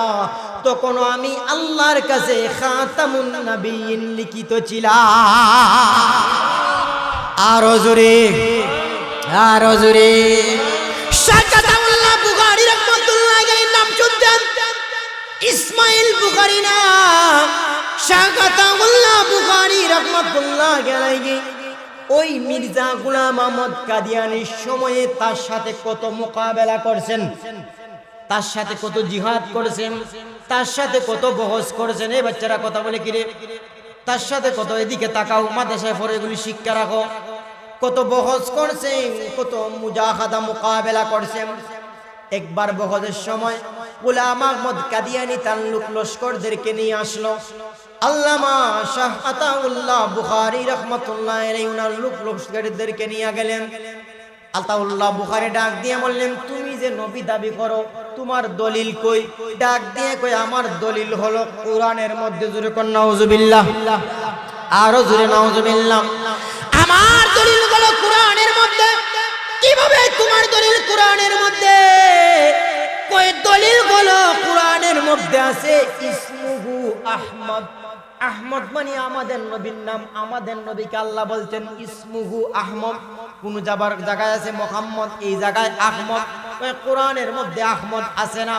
S1: তখন আমি আল্লাহর কাছে খাতামুন নবিয়্যিন লিখিত ছিলাম। আরো জোরে, আরো জোরে। শাকাতাউল্লাহ বুখারী রাহমাতুল্লাহ আলাইহি নাম শুনতেন? ইসমাইল বুখারী না, শাকাতাউল্লাহ বুখারী রাহমাতুল্লাহ আলাইহি ওই মির্জা গোলাম আহমদ কাদিয়ানির সময়ে তার সাথে কত মোকাবেলা করছেন, তার সাথে কত জিহাদ করেছেন, তার সাথে কত বহস করেছেন। এই বাচ্চারা কথা বলে কিরে, তার সাথে কত, এদিকে তাকাও, মাদ্রাসায় পড়ে এগুলি শিক্ষা রাখো, কত বহস করছেন, কত মুজাহাদা মোকাবেলা করছেন। একবার বহসের সময় গোলাম আহমদ কাদিয়ানি তার লোক লস্করদেরকে নিয়ে আসলো। আল্লামা শাহ আতাউল্লাহ বুখারী রাহমাতুল্লাহ আলাইহি ওনার লোক লস্করদেরকে নিয়ে গেলেন। আতাউল্লাহ বুখারী ডাক দিয়ে বললেন, তুমি যে নবী দাবি করো, তোমার দলিল কই? ডাক দিয়ে কই, আমার দলিল হলো কোরআনের মধ্যে। জোরে কোন নাউজুবিল্লাহ, আরো জোরে নাউজুবিল্লাহ। আমার দলিল হলো কোরআনের মধ্যে। কিভাবে তোমার দলিল কোরআনের মধ্যে? কই দলিল হলো কোরআনের মধ্যে আছে ইসমুহু আহমদ। আহমদ মানে আমাদের নবীর নাম, আমাদের নবীকে আল্লাহ বলছেন ইসমুহু আহমদ। কোন যাবার জায়গায় আছে মুহাম্মদ, এই জায়গায় আহমদ। কোরআনের মধ্যে আহমদ আছে না?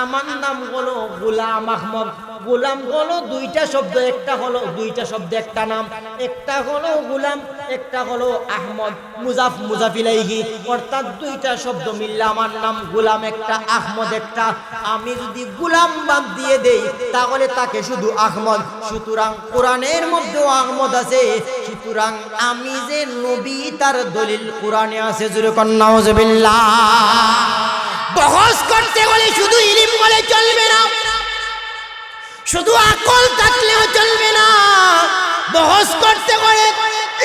S1: আমার নাম হলো গোলাম আহমদ। গোলাম হলো দুইটা শব্দ, একটা হলো দুইটা শব্দ একটা নাম, একটা হলো গোলাম, একটা হলো আহমদ। মুজাফ মুজাফ ইলাইহি, অর্থাৎ দুইটা শব্দ মিললে আমার নাম গোলাম একটা, আহমদ একটা। আমি যদি গোলাম বাদ দিয়ে দেই তাহলে তাকে শুধু আহমদ। সুতরাং কোরআনের মধ্যেও আহমদ আছে, সুতরাং আমি যে নবী তার দলিল কোরআনে আছে। জোরে কোন নাউজুবিল্লাহ। বহস করতে হলে শুধু ইলম বলে চলবে না, শুধু আকল থাকলেও চলবে না। বহস করতে হলে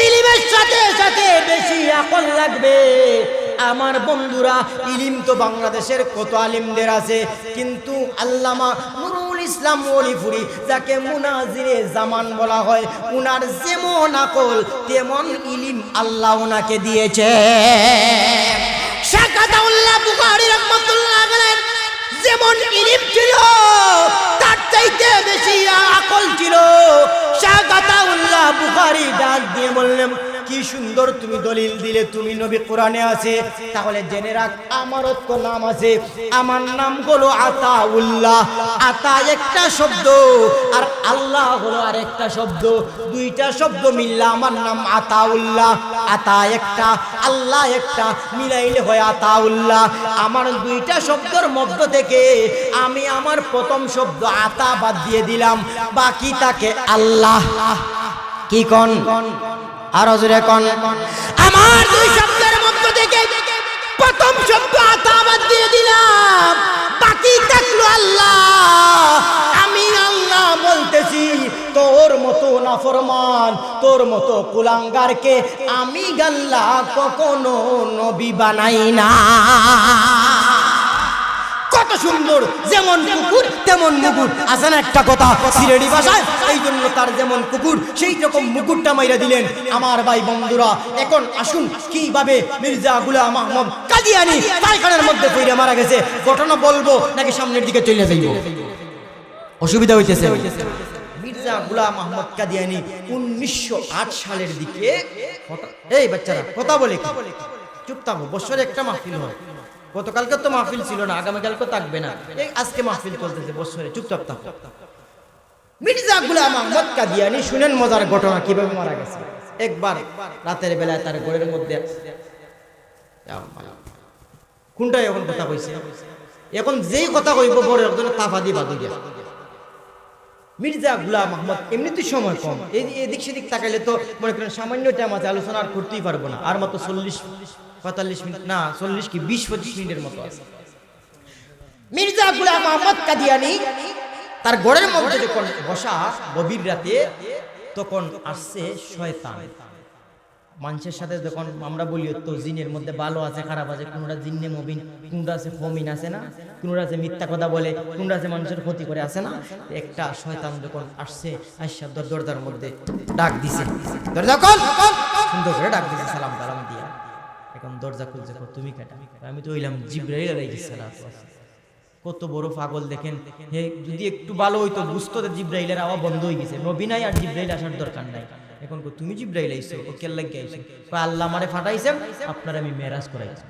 S1: ইলমের সাথে সাথে বেশি আকল লাগবে। আমার বন্ধুরা, ইলম তো বাংলাদেশের কত আলিমদের আছে, কিন্তু আল্লামা নুরুল ইসলাম ওলিপুরি, যাকে মুনাজিরে জামান বলা হয়, উনার যেমন আকল তেমন ইলম আল্লাহ ওনাকে দিয়েছে। শাকাতাউল্লাহ বুখারী রাহমাতুল্লাহ আলাইহি যেমন ইলম ছিল তার চাইতে বেশি আকল ছিল। শাকাতাউল্লাহ বুখারী ডাক দিয়ে বললেন, কি সুন্দর তুমি দলিল দিলে তুমি নবী কোরআনে আছে, তাহলে জেনে রাখ আমারও তো নাম আছে। আমার নাম হলো আতাউল্লাহ। আতা একটা শব্দ আর আল্লাহ হলো আরেকটা শব্দ, দুইটা শব্দ মিললে আমার নাম আতাউল্লাহ। আতা একটা, আল্লাহ একটা, মিলাইলে হয় আতাউল্লাহ। আমার দুইটা শব্দের মধ্য থেকে আমি আমার প্রথম শব্দ আতা বাদ দিয়ে দিলাম, বাকি তাকে আল্লাহ। কি কোন? আরো জোরে কোন? আমার দুই শব্দের মধ্য থেকে প্রথম শব্দ আতা বাদ দিয়ে দিলাম, বাকি থাকলো আল্লাহ। আমি আল্লাহ বলতেছি, তোর মতো নাফরমান, তোর মতো কুলাঙ্গারকে আমি আল্লাহ কখনো নবী বানাই না। কত সুন্দর, যেমন কুকুর তেমন মুকুট। আছে না একটা কথা সিলেটি ভাষায়, এই জন্য তার যেমন কুকুর সেই রকম মুকুটটা মাইরা দিলেন। আমার ভাই বন্ধুরা, এখন আসুন কিভাবে মির্জা গোলাম আহমদ কাদিয়ানি পায়খানার মধ্যে পড়ে মারা গেছে ঘটনা বলবো, নাকি সামনের দিকে চলে যাইব? অসুবিধা হইতেছে। মির্জা গোলাম আহমদ কাদিয়ানি 1908 সালের দিকে, এই বাচ্চারা কথা বলে চুপ থাকো, বছরে একটা মাহফিল হয়, গতকালকে তো মাহফিল ছিল না, আগামীকালকে থাকবে না, এই আজকে মাহফিল চলতেছে বছরে, চুপচাপ থাকো। মির্জা গোলাম আহমদ কাদিয়ানী, শুনেন মজার ঘটনা কিভাবে মারা গেছে। একবার রাতের বেলায় তার ঘরের মধ্যে, কোনটা এখন কথা কইছে, এখন যেই কথা কইব বড় একজনে তাফা দি বাদু দিয়া। মির্জা গোলাম আহমদ এমনিতে সময় কম, এই এদিক সেদিক তাকাইলে তো মনে করেন সামান্য টাইম আছে, আলোচনা আর করতেই পারবো না, আর মাত্র 40-45 মিনিট না, 40 কি 20-25 মিনিটের মতো আছে। মির্জা গোলাম আহমদ কাদিয়ানী তার ঘরের মধ্যে যখন বসা গভীর রাতে, তখন আসছে শয়তান। মানুষের সাথে যখন আমরা বলি তো জিনের মধ্যে ভালো আছে খারাপ আছে, কোনটা জিন্নে মবিন, কোনটা আছে ফমিন আছে না, কোনটা আছে মিথ্যা কথা বলে, কোনটা আছে মানুষের ক্ষতি করে আছে না। একটা শয়তান যখন আসছে, আইসা দরজার মধ্যে ডাক দিছে, দরজা খোল, সুন্দর করে ডাক দিছে সালাম কালাম দিয়া। এখন দরজা খুলছে, তুমি কেটা? আমি তো হইলাম জিবরাইল আলাইহিস সালাম। কত বড় পাগল দেখেন, হে যদি একটু ভালো হইতো বুঝতো যে জিবরাইলের আওয়াজ বন্ধ হয়ে গেছে, নবী নাই আর জিবরাইল আসার দরকার নাই। এখন তুমি জিবরাইল আইছো, ও কেন লাগিয়ে আইছো? কই আল্লাহ আমারে পাঠাইছেন আপনার আমি মেরাজ করাইছি।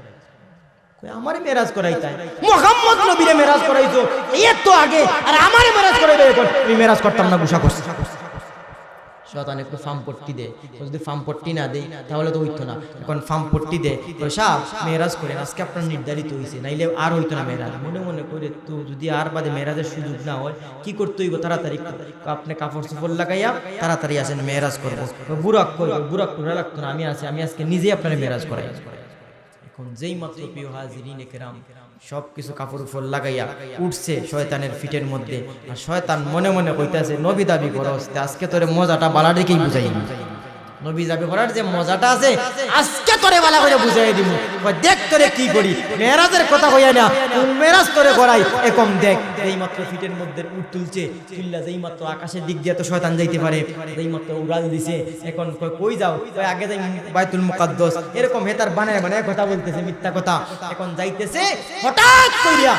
S1: কই আমারে মেরাজ করাইতাই? মুহাম্মদ নবীরে মেরাজ করাইছো এত আগে, আর আমারে মেরাজ করাইবে এখন? আমি মেরাজ করতাম না, গুসা করছি। শয়তান একটু ফার্ম পট্টি দে, যদি ফার্ম পট্টি না দেই তাহলে তো হইতো না। এখন ফার্ম পট্টি দে, সাহেব মেরাজ করেন, আজকে আপনার নির্ধারিত হয়েছে, নাইলে আর হইতো না মেরাজ। মনে মনে করে তো যদি আর বাদে মেরাজের সুযোগ না হয় কি করতে হইব? তাড়াতাড়ি আপনি কাপড় চোপড় লাগাইয়া তাড়াতাড়ি আসেন, মেরাজ করবো। বুরাক করবো, বুরাক করে লাগতো না, আমি আজকে নিজেই আপনার মেরাজ করাই। এখন যেই মাত্র প্রিয় হাজিরিন কেরাম সবকিছু কাপড় উপর লাগাইয়া উঠছে শয়তানের ফিটের মধ্যে, আর শয়তান মনে মনে কইতাছে নবী দাবি করস, আজকে তোরে মজাটা বালা দেখেই বুঝাই। নবী দাবি করার যে মজাটা আছে আজকে তোরে বালা করে বুঝাই দিব। দেখ তোরে কি করি, মেরাজের কথা কইয়া না, মেরাজ তোরে করাই, এরকম দেখ। এই মাত্র ফিটের মধ্যে উঠ তুলছে, তুললা যেই মাত্র আকাশের দিক দিয়ে তো শয়তান যাইতে পারে, যেই মাত্র উড়াল দিছে। এখন কই যাও? আগে যাই বাইতুল মুকাদ্দাস, এরকম হেতার বানায় বানায় কথা বলতেছে, মিথ্যা কথা। এখন যাইতেছে, হঠাৎ কইরা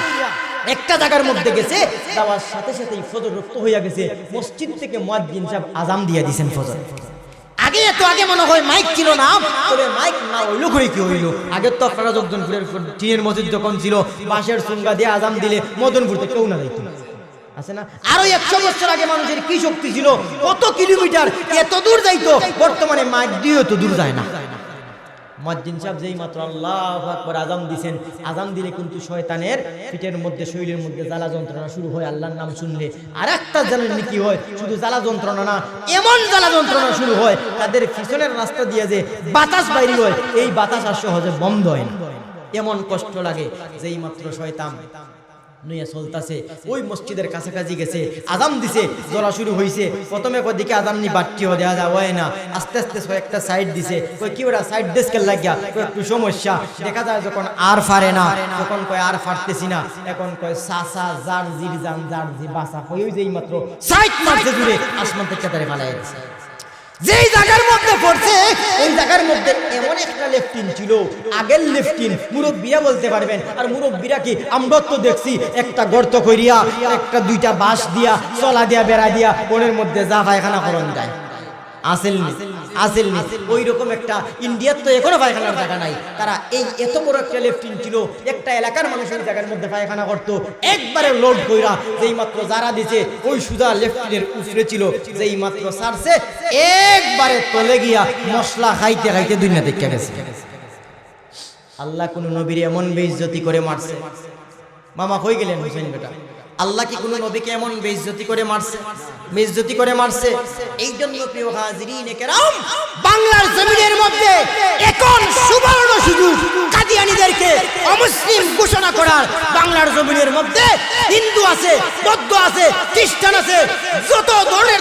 S1: একটা জায়গার মধ্যে গেছে, যাওয়ার সাথে সাথেই ফজর রক্ত হইয়া গেছে। মসজিদ থেকে মুয়াজ্জিন সাহেব আযান দিয়া দিয়েছেন ফজর। আগে এত আগে মনে হয় মাইক ছিল না, তবে মাইক না হইলো করে কি হইলো, আগে তো আপনারা জগদনপুরের টিনের মসজিদ যখন ছিল বাঁশের সুঙ্গা দিয়ে আযান দিলে মদনপুরতে কেউ না যাইতো, আছে না? আরো 100 বছর আগে মানুষের কি শক্তি ছিল, কত কিলোমিটার এত দূর যাইতো, বর্তমানে মাইক দিয়ে তো দূর যায় না। মুয়াজ্জিন সাহেব যেই মাত্র আল্লাহু আকবার আযান দিবেন, আযান দিলে কিন্তু শয়তানের পিঠের মধ্যে শরীরের মধ্যে জ্বালা যন্ত্রণা শুরু হয়। আল্লাহর নাম শুনলে আর একটা জানেন কি হয়? শুধু জ্বালা যন্ত্রণা না, এমন জ্বালা যন্ত্রণা শুরু হয় তাদের পিছনের রাস্তা দিয়ে যে বাতাস বাইরে হয়, এই বাতাস আর সহজে বন্ধ হয় না, এমন কষ্ট লাগে। যেই মাত্র শয়তান নইয়া চলতাছে, ওই মসজিদের কাছাকাছি গেছে, আযান দিছে, জ্বলা শুরু হইছে। প্রথমে কই দিকে আযান নি বাট্টিও দেয়া যায় না, আস্তে আস্তে একটা সাইড দিছে। কই কি ওরা সাইড দেশকে লাগিয়া কই একটু সমস্যা দেখা যায়, যখন আর পারে না তখন কই আর পারতেছি না, এখন কই সাসা জারজির জান জারজি বাসা কই ওই যেই মাত্র সাইড মারতে দূরে আসমান থেকে তারে ফালাইয়া দিছে। যেই জায়গার মধ্যে পড়ছে এই জায়গার মধ্যে এমন একটা লেফটিন ছিল, আগের লেফটিন মুরব্বীরা বলতে পারবেন। আর মুরব্বীরা কি আমরা তো দেখছি একটা গর্ত করিয়া একটা দুইটা বাঁশ দিয়া চলা দিয়া বেড়া দিয়া ওনের মধ্যে যা পায়খানা করন যায়, আসেল নি ওই রকম একটা। ইন্ডিয়ার তো এখনো পায়খানার জায়গা নাই, তারা এই এত বড় একটা লেফটিন ছিল, একটা এলাকার মানুষের জায়গার মধ্যে পায়খানা করতো একবারে লোড কইরা। যেই মাত্র যারা দিছে ওই সুজা লেফটিনের উপরে ছিল, যেই মাত্র ছাড়ছে একবারে তলে গিয়া মশলা খাইতে খাইতে দুনিয়া দেখে গেছে। আল্লাহ কোন নবীর এমন বেইজ্জতি করে মারছে? মামা কই গেলেন হোসেন বেটা? আল্লাহ কি কোন নবীকে এমন বেইজ্জতি করে মারছে? বেইজ্জতি করে মারছে। এই জন্য প্রিয় হাজিরিন কেরাম, বাংলার জমিনের মধ্যে এখন সুবর্ণ সুযোগ কাদিয়ানীদেরকে অমুসলিম ঘোষণা করার। বাংলার জমিনের মধ্যে হিন্দু আছে, বৌদ্ধ আছে, খ্রিস্টান আছে, যত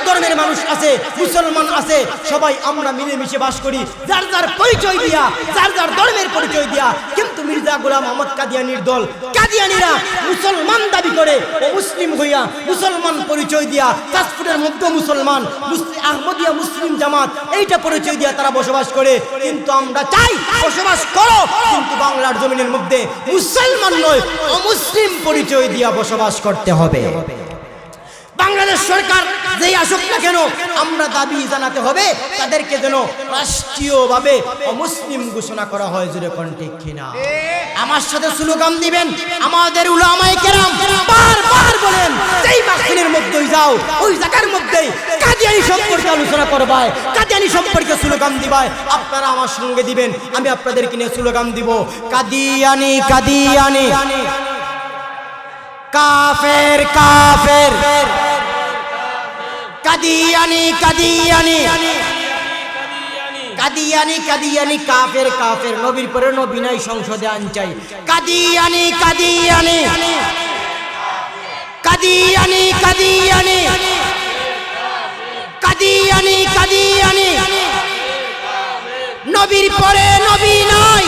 S1: ধর্মের মানুষ আছে, মুসলমান আছে, সবাই আমরা মিলেমিশে বাস করি, যার যার পরিচয় দিয়া, যার যার ধর্মের পরিচয় দিয়া। কিন্তু মির্জা গোলাম আহমদ কাদিয়ানীর দল, কাদিয়ানীরা মুসলমান দাবি করে মুসলিম হইয়া মুসলমান পরিচয় দিয়া, পাসপোর্টের মধ্যে মুসলমান, আহমদিয়া মুসলিম জামাত এইটা পরিচয় দিয়া তারা বসবাস করে। কিন্তু আমরা চাই বসবাস করো, কিন্তু বাংলার জমিনের মধ্যে মুসলমান নয় অমুসলিম পরিচয় দিয়া বসবাস করতে হবে। বাংলাদেশ সরকার যেই আসুক না কেন, আমরা দাবি জানাতে হবে তাদেরকে যেন রাষ্ট্রীয়ভাবে অমুসলিম ঘোষণা করা হয়। জোরে কোন ঠিক কিনা? আমার সাথে স্লোগান দিবেন। আমাদের উলামায়ে কেরাম বারবার বলেন, যেই মাহফিলের মধ্যেই যাও ওই জায়গার মধ্যেই কাদিয়ানী সম্পর্কে আলোচনা করবাই, কাদিয়ানী সম্পর্কে স্লোগান দিবাই। আপনারা আমার সঙ্গে দিবেন, আমি আপনাদেরকে নিয়ে স্লোগান দিব। কাদিয়ানী কাদিয়ানী, কাফের কাফের, কাদিয়ানী কাদিয়ানী, কাদিয়ানী কাদিয়ানী, কাফের কাফের, নবীর পরে নবী নাই সংসদে আন চাই। কাদিয়ানী কাদিয়ানী, কাদিয়ানী কাদিয়ানী, কাদিয়ানী কাদিয়ানী, নবীর পরে নবী নাই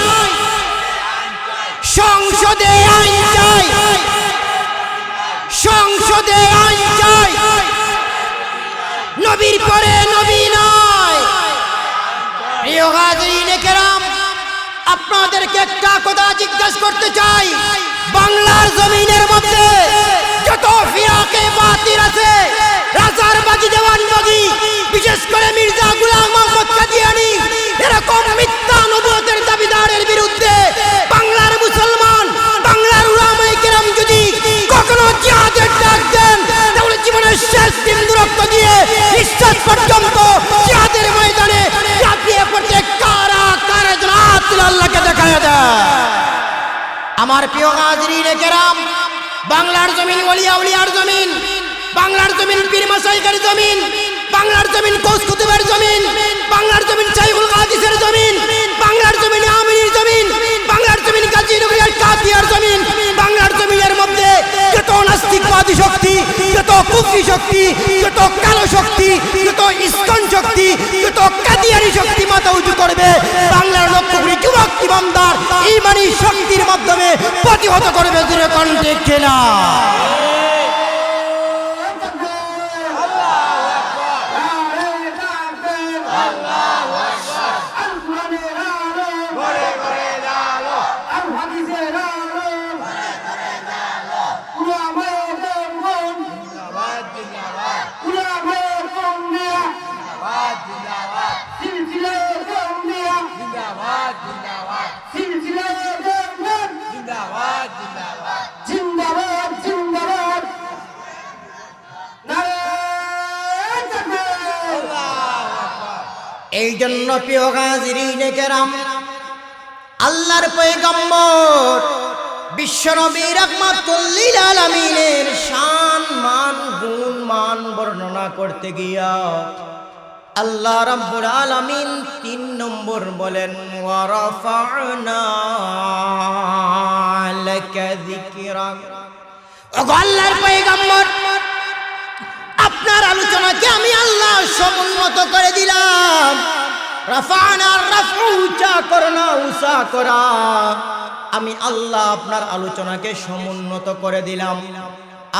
S1: সংসদে আইন চাই, সংসদে আইন চাই, নবীর পরে নবী নাই। প্রিয় হাজিরিনে কেরাম, আপনাদেরকে একটা কথা জিজ্ঞাসা করতে চাই। বাংলার জমিনের মধ্যে যত ফিরাকে বাতিল আছে, রাজারবাগী দেওয়ানবাগী, বিশেষ করে মির্জা গোলাম মোহাম্মদ কাদিয়ানী, এরকম মিথ্যা নবুয়তের দাবিদারের বিরুদ্ধে বাংলার মুসলমান, বাংলার উলামায়ে কেরাম যদি কখনো জিহাদের ডাক দেন, তাহলে জীবনের শেষ বিন্দু রক্ত দিয়ে নিঃশ্বাস পর্যন্ত জিহাদের ময়দানে ঝাঁপিয়ে পড়তে কারা কারা যেন আল্লাহকে দেখায় দেয়। আমার প্রিয় হাজিরিনে কেরাম, বাংলার জমিন ওলিয়া উলিয়ার জমিন, বাংলার জমিন পীর মাশাইখের জমিন, বাংলার জমিন গৌস কুতুবের জমিন, বাংলার জমিন শাইখুল হাদিসের জমিন, বাংলার জমিন আমিনীর জমিন, বাংলার জমিন গাজী নগরীর কাদিয়ার জমিন। বাংলার জমিনের মধ্যে যত নাস্তিকবাদী শক্তি, যত কুফরি শক্তি, যত কালো শক্তি, যত ইস্কন শক্তি, যত কাদিয়ানী শক্তি মাথা উঁচু করবে, বাংলার লক্ষ কোটি যুবক ইমানদার ঈমানি শক্তির মাধ্যমে প্রতিহত করবে। জোরে কোন ঠিক কিনা? এই জন্য প্রিয় হাজিরিনে কেরাম, আল্লাহর পয়গম্বর বিশ্বনবী রাহমাতুল লিল আলামিনের শান মান গুণ মান বর্ণনা করতে গিয়া আল্লাহ রাব্বুল আলামিন ৩ নম্বর বলেন, ওয়া রাফা'না লাকা যিকরাক। ওগো আল্লাহর পয়গম্বর, আপনার আলোচনাকে আমি আল্লাহ সমুন্নত করে দিলাম। রাফা'না, রাফউ উঁচা করনা, উঁচা করা। আমি আল্লাহ আপনার আলোচনাকে সমুন্নত করে দিলাম।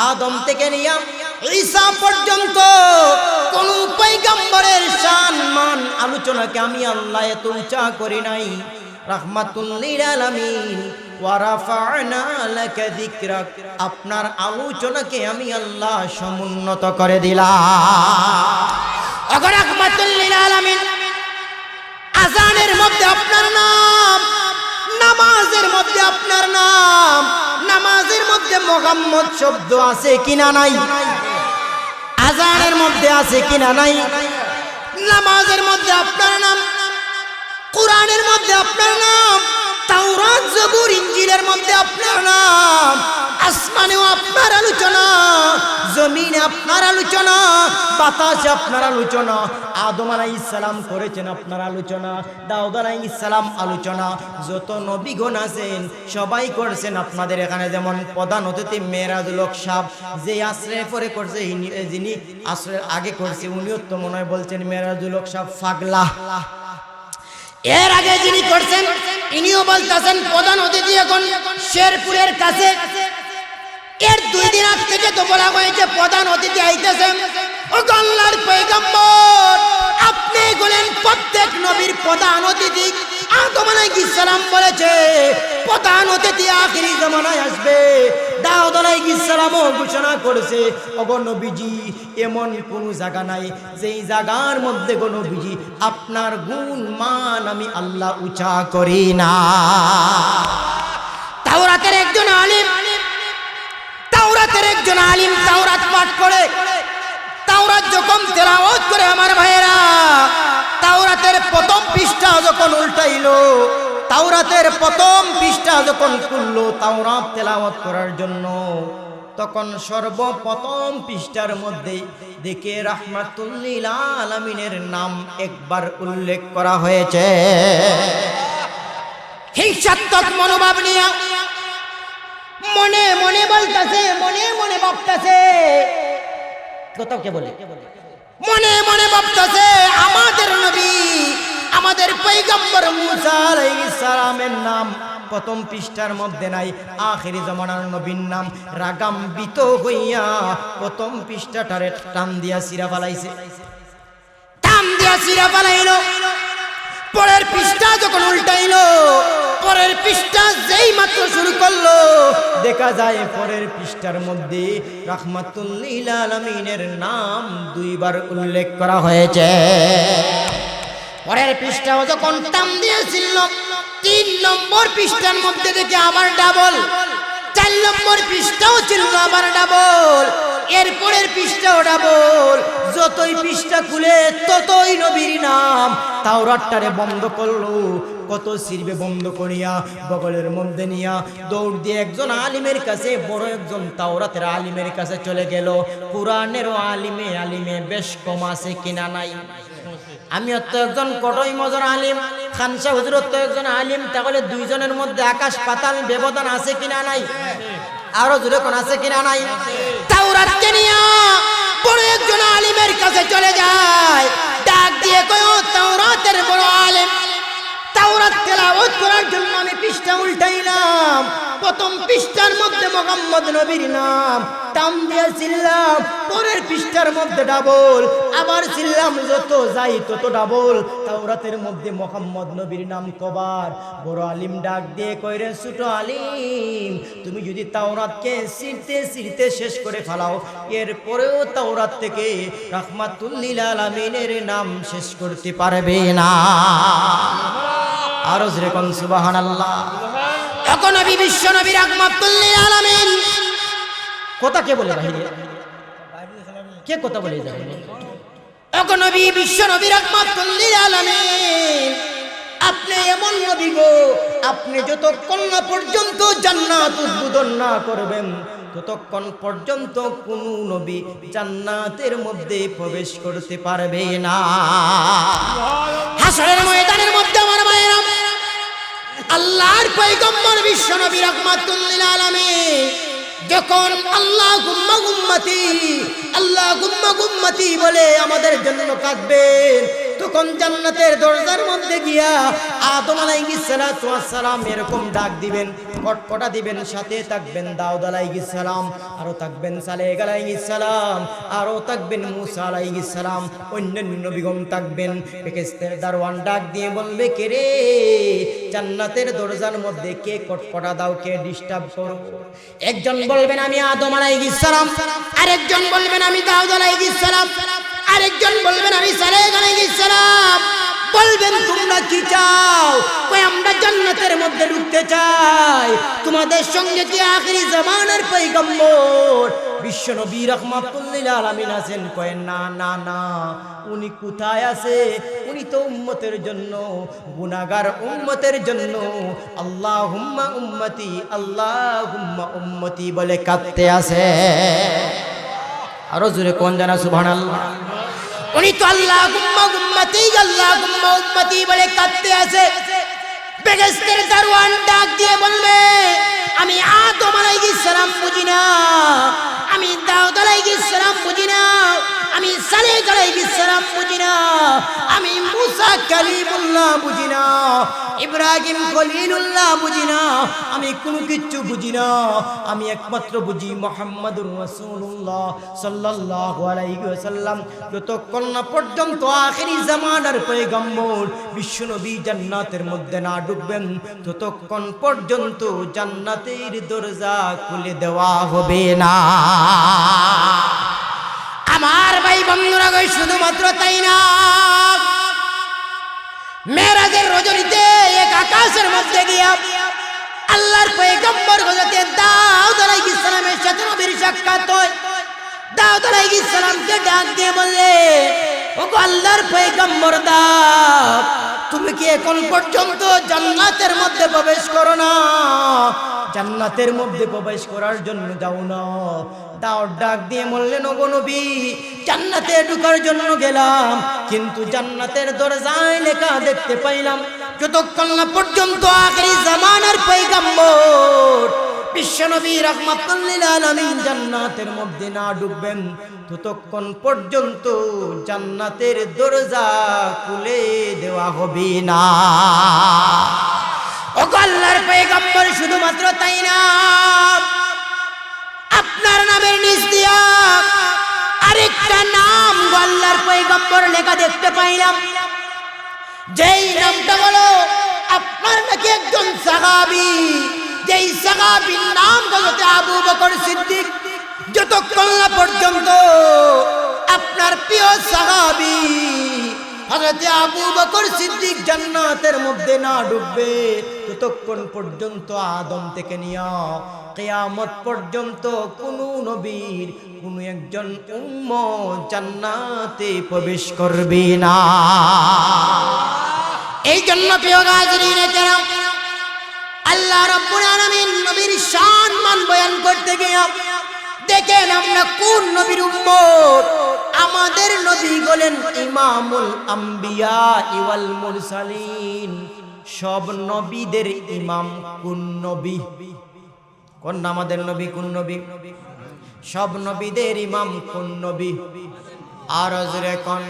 S1: আদম থেকে নিয়ে ঈসা পর্যন্ত কোন পয়গম্বরের শান মান আলোচনাকে আমি আল্লাহ এত উঁচা করি নাই। রাহমাতুল লিল আলামিন, ওয়া রাফা'না লাকা যিকরাক, আপনার আলোচনাকে আমি আল্লাহ সমুন্নত করে দিলাম। ওগো রাহমাতুল লিল আলামিন, আযানের মধ্যে আপনার নাম, নামাজের মধ্যে আপনার নাম, নামাজের মধ্যে মুহাম্মদ শব্দ আছে কিনা নাই? আযানের মধ্যে আছে কিনা নাই? নামাজের মধ্যে আপনার নাম, কোরআনের মধ্যে আপনার নাম, তাওরাত জবুর ইনজিলের মধ্যে আপনার নাম। আসমানেও আপনার আলোচনা, জমিনে আপনার আলোচনা, বাতাসে আপনার আলোচনা। আদম আলাইহিস সালাম করেছেন আপনার আলোচনা, দাউদ আলাইহিস সালাম আলোচনা। যত নবীগণ আছেন সবাই করেছেন আপনাদের এখানে। যেমন প্রধান অতিথি মেরাজুল হক সাহেব, যে আশ্রয় পরে করছে, যিনি আশ্রয়ের আগে করছে, উনিও তো মনে হয় বলছেন মেরাজুল হক সাহেব পাগলা। এর আগে যিনি করছেন ইনিও বলতেছেন প্রধান অতিথি এখন শেরপুরের কাছে। এর 2 দিন আগ থেকে তো বলা হয়েছে প্রধান অতিথি আইতেছেন। ও আল্লাহর পয়গম্বর, আপনি বলেন প্রত্যেক নবীর প্রধান অতিথি। আদম আলাইহিস সালাম বলেছে প্রধান অতিথি আখিরি জামানায় আসবে। দাউদ আলাইহিস সালামও ঘোষণা করেছে, ওগো নবীজি, এমন কোন জায়গা নাই যেই জায়গার মধ্যে গো নবীজি আপনার গুণ মান আমি আল্লাহ উঁচা করি না। তাওরাতের একজন আলিম, তাওরাত পাঠ করে, তাওরাত যখন তেলাওয়াত করে আমার ভাইয়েরা, তাওরাতের প্রথম পৃষ্ঠা যখন উল্টাইলো, তাওরাতের প্রথম পৃষ্ঠা যখন খুললো তাওরাত তেলাওয়াত করার জন্য, তখন সর্বপ্রথম পৃষ্ঠার মধ্যে দেখে রাহমাতুল লিল আলামিনের নাম একবার উল্লেখ করা হয়েছে। হিংসাত্মক মনোভাব নিয়ে মনে মনে বলতেছে, মনে মনে ভাবতেছে, কোথাও কে বলে, মনে মনে ভাবতেছে আমাদের নবী, আমাদের পয়গম্বর মুসা আলাইহিস সালামের নাম প্রথম পৃষ্ঠার মধ্যে নাই, আখিরি জামানার নবীর নাম রাগাম্বিত হইয়া প্রথম পৃষ্ঠাটারে টান দিয়া সিরা ফালাইছে, টান দিয়া সিরা ফালাইলো। পরের পৃষ্ঠা যখন উল্টাইলো, পরের পৃষ্ঠা যেই মাত্র শুরু করলো, দেখা যায় পরের পৃষ্ঠার মধ্যে রাহমাতুল লিল আলামিনের নাম দুইবার উল্লেখ করা হয়েছে। পরের পৃষ্ঠাও যখন টান দিয়েছিল, 3 নম্বর পৃষ্ঠার মধ্যে দেখে আবার ডাবল, 4 নম্বর পৃষ্ঠাও ছিল আবার ডাবল, এরপরের পৃষ্ঠাও ডাবল। যতই পৃষ্ঠা খুলে ততই নবীর নাম। তাওরাতটারে বন্ধ করলো, কত সিরবে বন্ধ করিয়া বগলের মধ্যে নিয়া দৌড় দিয়ে একজন আলিমের কাছে, বড় একজন তাওরাতের আলিমের কাছে চলে গেল। কুরআনেরও আলিমে বেশ কম আছে কিনা নাই? আমি তো একজন কটই মজর আলিম, খানসা হুজুর তো একজন আলিম, তাহলে দুইজনের মধ্যে আকাশ পাতাল ব্যবধান আছে কিনা নাই? আরো জোরে কোন আছে কিনা নাই? তাওরাতকে নিয়া বড় একজন আলিমের কাছে চলে যায়, ডাক দিয়ে কয়, ও তাওরাতের বড় আলিম, তাওরাত তেলাওয়াত করার জন্য আমি পৃষ্ঠা উল্টাইলাম, প্রথম পৃষ্ঠার মধ্যে মুহাম্মদ নবীর নাম টান দিয়ে ছিলাম, পরের পৃষ্ঠার মধ্যে ডাবল, আবার ছিলাম, যত যাই তত ডাবল, তাওরাতের মধ্যে মুহাম্মদ নবীর নাম কবার। বড় আলিম ডাক দিয়ে কয়, রে ছোট আলিম, তুমি যদি তাওরাতকে ছিঁড়তে শেষ করে ফেলাও, এরপরেও তাওরাত থেকে রাহমাতুল লিল আলামিনের নাম শেষ করতে পারবে না। আরো জোরে কোন সুবহানাল্লাহ। এখন নবী বিশ্ব নবী রাহমাতুল লিল আলামিন কথা কে বলে বাহিরে, কে কথা বলে যাবে? এখন নবী বিশ্ব নবী রাহমাতুল লিল আলামিন, আপনি এমন নবী গো, আপনি যতক্ষণ না পর্যন্ত জান্নাত উদ্বোধন না করবেন ততক্ষণ পর্যন্ত কোন নবী জান্নাতের মধ্যে প্রবেশ করতে পারবে না। হাসরের ময়দানের মধ্যে আমার ভাইয়েরা, আল্লাহর পয়গম্বর বিশ্ব নবী রাহমাতুল লিল আলামিন যখন আল্লাহুম্মা উম্মতি, আল্লাহুম্মা উম্মতি বলে আমাদের জন্য কাঁদবেন, তখন জান্নাতের দরজার মধ্যে গিয়া আদম আলাইহিস সালাতু ওয়াস সালাম এরকম ডাক দিবেন, কটকটা দিবেন, সাথে থাকবেন দাউদ আলাইহিস সালাম, আরো থাকবেন সালেহ আলাইহিস সালাম, আরো থাকবেন মুসা আলাইহিস সালাম, অন্যান্য নবীগণ থাকবেন। ফেরেশতার দারওয়ান ডাক দিয়ে বলবে, কে রে জান্নাতের দরজার মধ্যে কে কটকটা দাও, কে ডিস্টার্ব করো? একজন বলবেন আমি আদম আলাইহিস সালাম, আরেকজন বলবেন আমি দাউদ আলাইহিস সালাম, আরেকজন বলবেন আমি সালেহ আলাইহিস সালাম। বলবেন তোমরা কি চাও? কই আমরা জান্নাতের মধ্যে ঢুকতে চাই। তোমাদের সঙ্গে কি আখিরি জামানার পয়গম্বর বিশ্ব নবী রাহমাতুল লিল আলামিন আছেন? কয় না না না, উনি কোথায় আছে? উনি তো উম্মতের জন্য, গুনাহগার উম্মতের জন্য আল্লাহুম্মা উম্মতি, আল্লাহুম্মা উম্মতি বলে কাঁদতে আছে। আরো জোরে কোন জানা সুবহানাল্লাহ। উনি তো আল্লাহুম্মা উম্মতি, আল্লাহুম্মা উম্মতি বলে কাঁদতে আছে। বেহেশতের দারওয়ান ডাক দিয়ে বলবে, আমি আদম আলাইহিস সালাম বুঝি না, আমি দাউদ আলাইহিস সালাম বুঝি না, আমি সালেহ আলাইহিস সালাম বুঝি না, আমি মুসা কালিমুল্লাহ বুঝি না, ইব্রাহিম খলিলুল্লাহ বুঝি না, আমি কোনো কিচ্ছু বুঝি না। আমি একমাত্র বুঝি মুহাম্মাদুর রাসূলুল্লাহ সাল্লাল্লাহু আলাইহি ওয়াসাল্লাম। যতক্ষণ না পর্যন্ত আখিরি জামানার পয়গম্বর বিশ্বনবী জান্নাতের মধ্যে না ঢুকবেন, ততক্ষণ পর্যন্ত জান্নাতের দরজা খুলে দেওয়া হবে না। আমার ভাই বন্ধুরা, শুধুমাত্র তাই না, মেরাজের রজনীতে এক আকাশের মধ্যে গিয়া আল্লাহর পয়গম্বর হযরতে দাউদ আলাইহিস সালামের সাথে নবীর সাক্ষাৎ হয়। দাউদ আলাইহিস সালামকে ডাক দিয়ে বললে, ওগো আল্লাহর পয়গম্বর দাউদ, তুমি কি এখন পর্যন্ত জান্নাতের মধ্যে প্রবেশ করো না? জান্নাতের মধ্যে প্রবেশ করার জন্য যাও না? দাউদ ডাক দিয়ে বললেন, ওগো নবী, জান্নাতে ঢোকার জন্য গেলাম, কিন্তু জান্নাতের দরজায় লেখা দেখতে পাইলাম, যতক্ষণ না পর্যন্ত আখিরি জামানার পয়গম্বর বিশ্বনবী রাহমাতুল লিল আলামিন জান্নাতের মধ্যে না ঢুকবেন, ততক্ষণ পর্যন্ত জান্নাতের দরজা খুলে দেওয়া হবে না। ওগো আল্লাহর পয়গম্বর, শুধুমাত্র তাই না, আপনার নামের নিচ দিয়া আরেকটা নাম আল্লাহর পয়গম্বর লেখা দেখতে পাইলাম, যেই নামটা হলো আপনার নাকি একজন সাহাবী, যেই সাহাবীর নাম হযরত আবু বকর সিদ্দিক। যতক্ষণ না পর্যন্ত আপনার প্রিয় সাহাবী হযরত আবু বকর সিদ্দিক জান্নাতের মধ্যে না ঢুকবে, ততক্ষণ পর্যন্ত আদম থেকে নিয়া কিয়ামত পর্যন্ত কোন নবীর কোন একজন উম্মত জান্নাতে প্রবেশ করবে না। এই জন্য প্রিয় হাজরিন কেরাম, আল্লাহ রাব্বুল আলামিন নবীর শান মান বয়ান করতে গিয়ে দেখেন আমরা কোন নবীর উম্মত। আমাদের নবী হলেন ইমামুল আম্বিয়া ওয়াল মুরসালিন, সব নবীদের ইমাম। কোন নবী? কোন আমাদের নবী? কোন নবী? সব নবীদের ইমাম কোন নবী? আর জোরে কোন?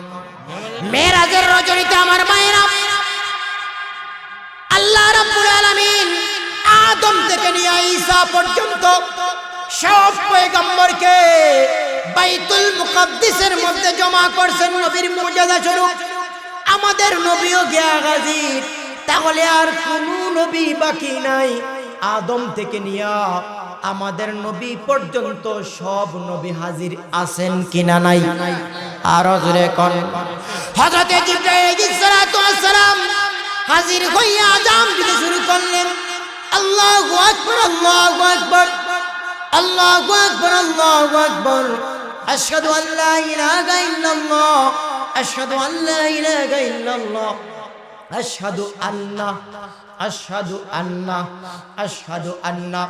S1: মেরাজের রজনীতে আমার মায়েরা, আল্লাহ রাব্বুল আলামিন আদম থেকে নিয়ে ঈসা পর্যন্ত সব পয়গম্বরকে বাইতুল মুকাদ্দিসের মধ্যে জমা করছেন নবীর মুজিজা স্বরূপ। আমাদের নবীও গিয়া হাজির, তাহলে আর কোন নবী বাকি নাই। আদম থেকে নিয়া আমাদের নবী পর্যন্ত সব নবী হাজির আছেন কিনা নাই? আর জোরে কোন? হযরত জিবরাইল আলাইহিস সালাতু ওয়াস সালাম হাজির হইয়া আযান দিতে শুরু করলেন, আল্লাহু আকবার, আল্লাহু আকবার, আল্লাহু আকবার, আল্লাহু আকবার, আশহাদু আল্লা ইলাহা ইল্লাল্লাহ, আশহাদু আল্লা ইলাহা ইল্লাল্লাহ, আশহাদু আন্না, আশহাদু আন্না, আশহাদু আন্না।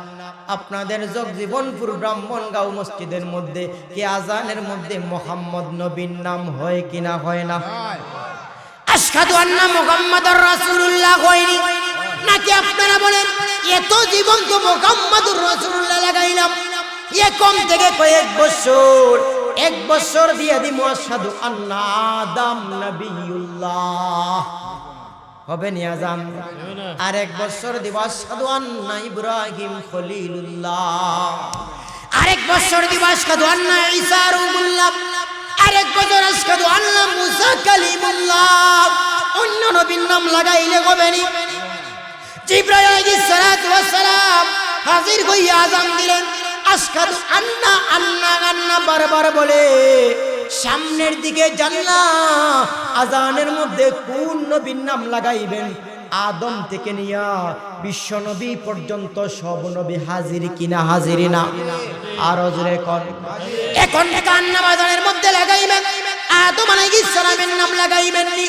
S1: আপনাদের জগজীবনপুর ব্রাহ্মণগাঁও মসজিদের মধ্যে কি আজানের মধ্যে মুহাম্মদ নবীর নাম হয় কিনা হয় না? আশহাদু আন্না মুহাম্মাদুর রাসূলুল্লাহ হয়নি নাকি? আপনারা বলেন, এত জীবন্ত মুহাম্মাদুর রাসূলুল্লাহ লাগাইলাম, এখন থেকে কয়েক বছর, এক বছর দিয়ে দিমু আশহাদু আন্না আদম নবিয়ুল্লাহ, হবে নি আজান? আর এক বছর দিব আশহাদু আন্না ইব্রাহিম খলিলুল্লাহ, আরেক বছর দিব আশহাদু আন্না ঈসা রূহুল্লাহ, আরেক বছর আশহাদু আন্না মুসা কালিমুল্লাহ। অন্য নবীর নাম লাগাইলে হবে নি? জিবরাইল আলাইহিস সালাতু ওয়াস সালাম হাজির হইয়া আযান দিলেন, আশহাদু আন্না, আন্না, আন্না বারবার বলে সামনের দিকে জান্নাত। আযানের মধ্যে কোন নবীর নাম লাগাইবেন? আদম থেকে নিয়া বিশ্ব নবী পর্যন্ত সব নবী হাজির কিনা হাজির না? আর জোরে কোন? এখন থেকে আন্না আযানের মধ্যে লাগাইবেন, আদম আলাইহিস সালামের নাম লাগাইবেন নি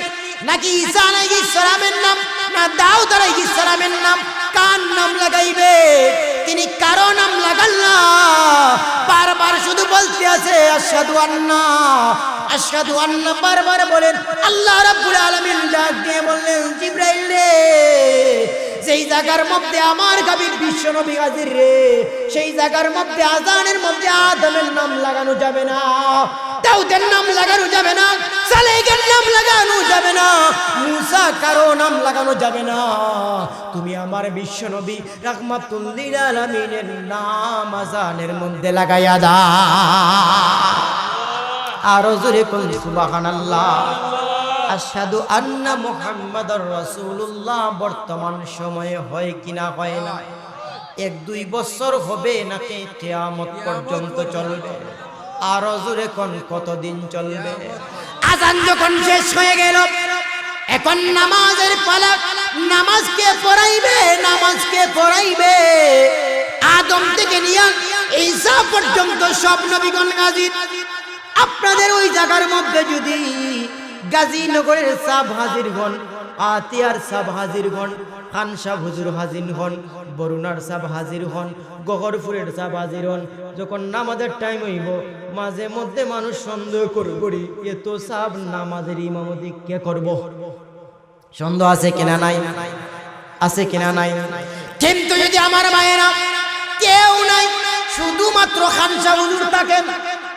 S1: নাকি ঈসা আলাইহিস সালামের নাম, না দাউদ আলাইহিস সালামের নাম? কার নাম লাগাইবে? তিনি কারো নাম লাগান না, বারবার শুধু বলতে আছে আশহাদু আন্না, আশহাদু আন্না বারবার বলেন। আল্লাহ রাব্বুল আলামিন ডাক দিয়ে বললেন, জিবরাইল রে, যেই জায়গার মধ্যে আমার হাবিব বিশ্ব নবী হাজির রে, সেই জায়গার মধ্যে আযানের মধ্যে আদমের নাম লাগানো যাবে না। দাউদের নাম লাগানো যাবে না, সালেহের নাম লাগানো যাবে না, মুসা কারো নাম লাগানো যাবে না। তুমি আমার বিশ্ব নবী রাহমাতুল লিল আলামিনের নাম আযানের মধ্যে লাগাইয়া দাও। আর জোরে কোন সুবহানাল্লাহ। আশহাদু আন্না মুহাম্মাদুর রাসূলুল্লাহ বর্তমান সময়ে হয় কিনা হয় না, 1-2 বছর হবে নাকি কিয়ামত পর্যন্ত চলবে? আর জোরে কোন কতদিন চলবে? আযান যখন শেষ হয়ে গেল, এখন নামাজের পালা। নামাজকে পড়াইবে, নামাজকে পড়াইবে। আদম থেকে নিয়ে ঈসা পর্যন্ত সব নবীগণ হাজির। আপনাদের ওই জায়গার মধ্যে যদি গাজীনগরের সাব হাজির হন, আতিয়ার সাব হাজির হন, খান সাহ হুজুর হাজির হন, বরুণার সাব হাজির হন, গহরপুরের সাব হাজির হন, যখন নামাজের টাইম হইব মাঝে মধ্যে মানুষ সন্দেহ করি এত সাব নামাজের ইমামতি কে করব? সন্দেহ আছে কিনা নাই? আছে কিনা নাই? কিন্তু যদি আমার ভাইয়েরা কেউ নাই, শুধুমাত্র খান সাহ হুজুর থাকেন,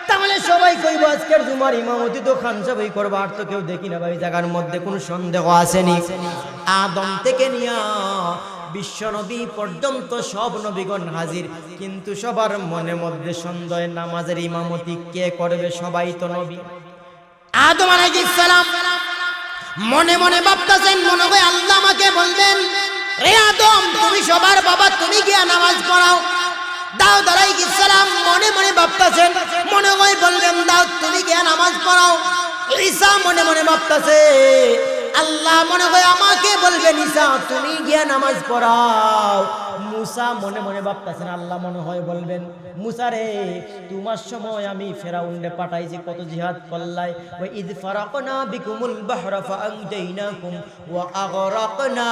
S1: তাহলে সবাই কইব আজকের জুমার ইমামতি তো খান সাহেবই করবে, আর তো কেউ দেখি না ভাই। জায়গার মধ্যে কোনো সন্দেহ আসেনি। আদম থেকে নিয়া বিশ্ব নবী পর্যন্ত সব নবীগণ হাজির, কিন্তু সবার মনে মধ্যে সন্দেহ, নামাজের ইমামতি কে করবে? সবাই তো নবী। আদম আলাইহিস সালাম মনে মনে ভাবতেছেন, মনে হয় আল্লাহ আমাকে বলবেন, রে আদম তুমি সবার বাবা, তুমি গিয়া নামাজ পড়াও। দাউদ আলাইহিস সালাম মনে মনে ভাবতেছেন, মনে হয় বলবেন দাউদ তুমি গিয়া নামাজ পড়াও। ঈসা মনে মনে ভাবতেছে, আল্লাহ মনে হয় আমাকে বলবেন ঈসা তুমি গিয়া নামাজ পড়াও। মুসা মনে মনে ভাবতেছেন, আল্লাহ মনে হয় বলবেন মুসা রে তোমার সময় আমি ফেরাউনরে পাঠাইছি, কত জিহাদ করলাই। ওয়া ইয ফারাকনা বিকুমুল বাহরা ফাআনজাইনাকুম ওয়া আগরাকনা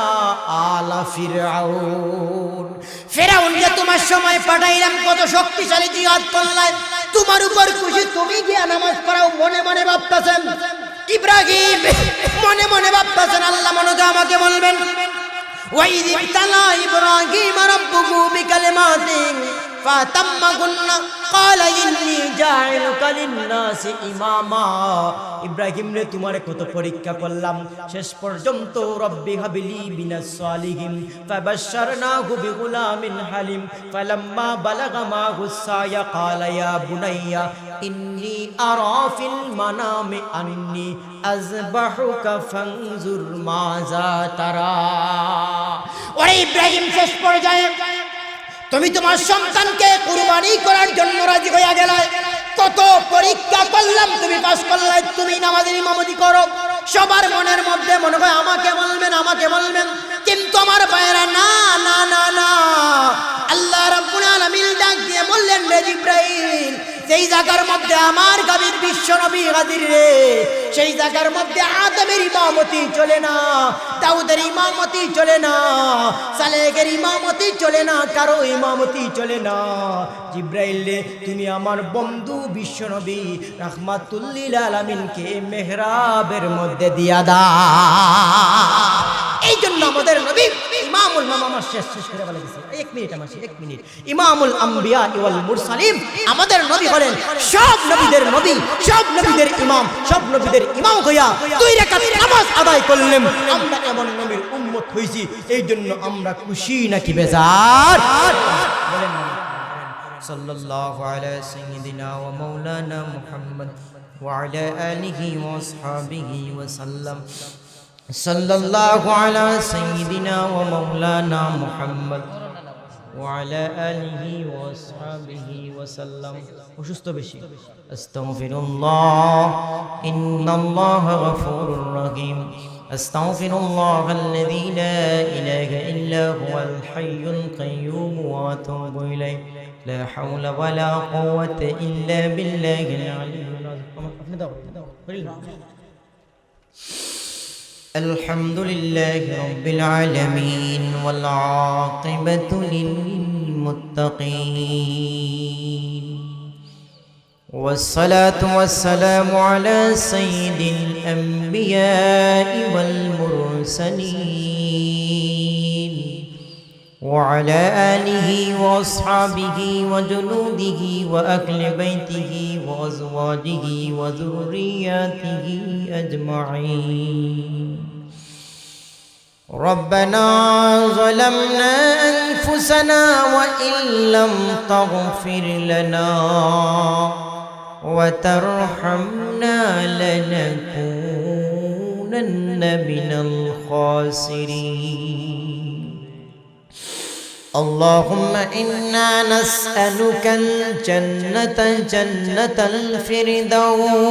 S1: আলা ফিরআউন। ফেরাউনকে তোমার সময় পাঠাইলাম, কত শক্তিশালী জিহাদ করলাই, তোমার উপর খুশি, তুমি গিয়া নামাজ পড়াও। মনে মনে ভাবতেছেন। ইব্রাহিম মনে মনে ভাবতেছেন, আল্লাহ মনে হয় আমাকে বলবেন, وَإِذِ ابْتَلَى إِبْرَاهِيمَ رَبُّهُ بِكَلِمَاتٍ فَأَتَمَّهُنَّ قَالَ إِنِّي جَاعِلُكَ لِلنَّاسِ إِمَامًا। ইব্রাহিম রে তোমারে কত পরীক্ষা করলাম, শেষ পর্যন্ত রব্বি হাবিলি মিনাস সালিহিন ফাবাশশারনাহু বিগুলামিন হালিম ফালাম্মা বালাগা মাহু সায়া ক্বালা ইয়া বুনাইয়া ইন্নী আরা ফিল মানামি আন্নী আযবাহুকা ফানজুর মাযা তারা। ওরে ইব্রাহিম, শেষ পর্যায়ে তুমি তোমার সন্তানকে কুরবানি করার জন্য রাজি হয়ে গেলে, কত পরীক্ষা করলাম, তুমি পাস করলে, তুমি নামাজের ইমামতি করো। সবার মনের মধ্যে মনে হয় আমাকে বলবেন, আমাকে বলবেন, কিন্তু আমার ভাইয়েরা না না না না, আল্লাহ রাব্বুল আলামিন ডাক দিয়ে বললেন, রে জিবরাইল সেই জায়গার মধ্যে আমার গাবীর বিশ্ব নবী হাজির রে, সেই জায়গার মধ্যে আদমের ইমামতি চলে না, দাউদের ইমামতি চলে না, সালেহের ইমামতি চলে না, কারো ইমামতি চলে না। জিবরাইল রে তুমি আমার বন্ধু বিশ্ব নবী রাহমাতুল লিল আলামিনকে মেহরাবের মধ্যে দিয়া দাও। এই জন্য আমাদের নবী ইমামুল মামামা শেষ করে বলে দিয়েছে, 1 মিনিট আমার 1 মিনিট, ইমামুল আম্বিয়া ওয়াল মুরসালিন, আমাদের নবী হলেন সব নবীদের নবী, সব নবীদের ইমাম, সব নবীদের ইমাম হইয়া 2 রাকাত নামাজ আদায় করলেন। আমরা এমন নবীর উম্মত হইছি, এই জন্য আমরা খুশি নাকি বেজার? বলেন সাল্লাল্লাহু আলা সাইয়্যিদিনা ওয়া মাওলানা মুহাম্মদ ওয়া আলা আলিহি ওয়া আসহাবিহি ওয়া সাল্লাম। সাল্লাল্লাহু আলা সাইয়্যিদিনা ওয়া মাওলানা মুহাম্মদ ওয়া আলা আলিহি ওয়া আসহাবিহি ওয়া সাল্লাম। অসুস্থ বেশি, আস্তাগফিরুল্লাহ, ইন্নাল্লাহা গফুরুর রহিম, আস্তাগফিরুল্লাহাল্লাযী লা ইলাহা ইল্লা হুয়াল হাইয়ুল কাইয়্যুম ওয়া আতুবু ইলাইহি, লা হাওলা ওয়া লা কুওয়াতা ইল্লা বিল্লাহিল আলিয়্যিল আযীম। আপনি দাও الحمد لله رب العالمين والعاقبة للمتقين والصلاة والسلام على سيد الأنبياء والمرسلين وعلى آله وأصحابه وجنوده وأهل بيته وأزواجه وذرياته أجمعين. ربنا ظلمنا أنفسنا وإن لم تغفر لنا وترحمنا لنكونن من الخاسرين. اللهم إنا نسألك الجنة جنة الفردوس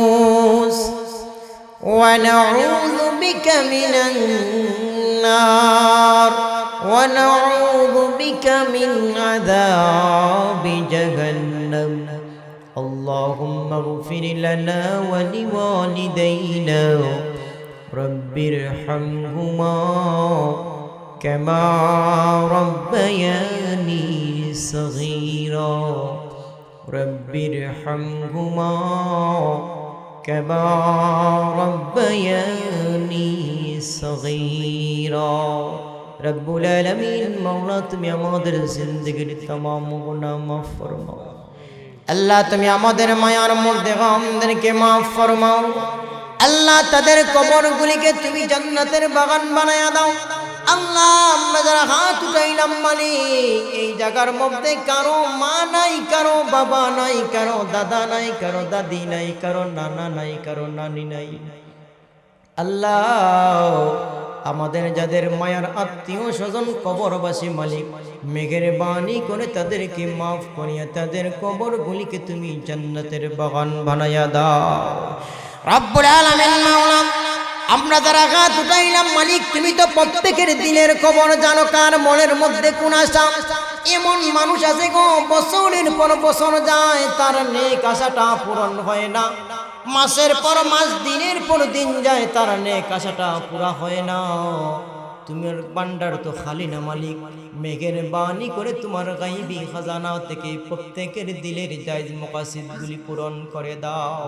S1: ونعوذ بك من النار ونعوذ بك من عذاب جهنم. اللهم اغفر لنا ولوالدينا رب ارحمهما كما ربياني صغيرا رب ارحمهما كما ربياني صغيرا. রব্বুল আলামিন মাওলা তুমি আমাদের জিন্দেগির तमाम গুনাহ মাফ ফরমাও। আল্লাহ তুমি আমাদের মায়ার মুর্দেগামদেরকে মাফ ফরমাও। আল্লাহ তাদের কবরগুলিকে তুমি জান্নাতের বাগান বানায়া দাও। আল্লাহ আমরা যারা হাত উঠাইলাম মালিক, এই জায়গার মধ্যে কারো মা নাই, কারো বাবা নাই, কারো দাদা নাই, কারো দাদি নাই, কারো নানা নাই, কারো নানি নাই। আল্লাহ আমাদের যাদের মায়ার আত্মীয় স্বজন কবরবাসী মালিক, মেঘের বাণী করে তাদেরকে মাফ করিয়া তাদের কবরগুলিকে তুমি জান্নাতের বাগান বানায়া দাও। রব্বুল আলামিন মাওলা আমরা যারা হাত উঠাইলাম মালিক, তুমি তো প্রত্যেকের দিনের খবর জানো, কার মনের মধ্যে কোন আশা। এমন মানুষ আছে গো, বছরের পর বছর যায়, তার নেক আশাটা পূরণ হয় না। মাসের পর মাস, দিনের পর দিন যায়, তার নেক আশাটা পুরা হয় না। তোমার ভান্ডার তো খালি না মালিক, মেঘের বাণী করে তোমার গায়বী খাজানা থেকে প্রত্যেকের দিলের জায়েজ মাকাসিদগুলি পূরণ করে দাও।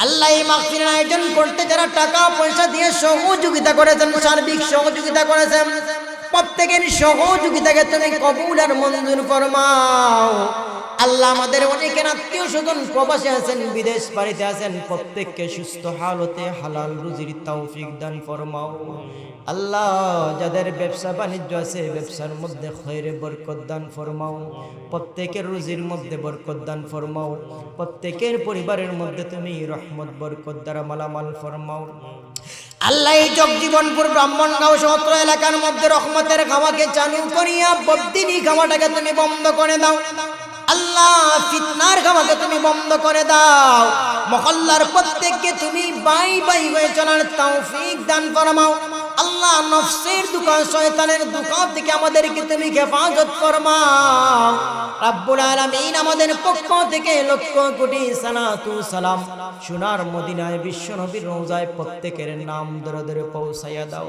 S1: আল্লাহ এই মাগফিরাতের আয়োজন করতে যারা টাকা পয়সা দিয়ে সহযোগিতা করেছেন, সার্বিক সহযোগিতা করেছেন, প্রত্যেকের সহযোগিতাকে তুমি কবুল আর মঞ্জুর ফরমাও। আল্লাহ আমাদের অনেকের আত্মীয় স্বজন প্রবাসে আছেন, বিদেশ বাড়িতে আছেন, প্রত্যেককে সুস্থ হালতে হালাল রুজির তৌফিক দান ফরমাও। আল্লাহ যাদের ব্যবসা বাণিজ্য আছে, ব্যবসার মধ্যে খৈরে বরকত দান ফরমাও। প্রত্যেকের রুজির মধ্যে বরকত দান ফরমাও। প্রত্যেকের পরিবারের মধ্যে তুমি রহমত বরকত দ্বারা মালামাল ফরমাও। আল্লাহ এই জগজীবনপুর ব্রাহ্মণগাঁও সত্র এলাকার মধ্যে রহমতের খাওয়াকে চালু করিয়া বদ্দিনী খাওয়াটাকে তুমি বন্ধ করে দাও। আল্লাহ ফিতনার খাওয়াকে তুমি বন্ধ করে দাও। মহল্লার প্রত্যেককে তুমি বাই বাই হয়ে চলার তৌফিক দান ফরমাও। আল্লাহ নফসের দোকান, শয়তানের দোকান থেকে আমাদেরকে তুমি হেফাজত ফরমাও। রব্বুল আলামিন আমাদের পক্ষ থেকে লক্ষ কোটি সালাতু সালাম সোনার মদিনায় বিশ্ব নবীর রওজায় প্রত্যেকের নাম ধরে ধরে পৌঁছাইয়া দাও।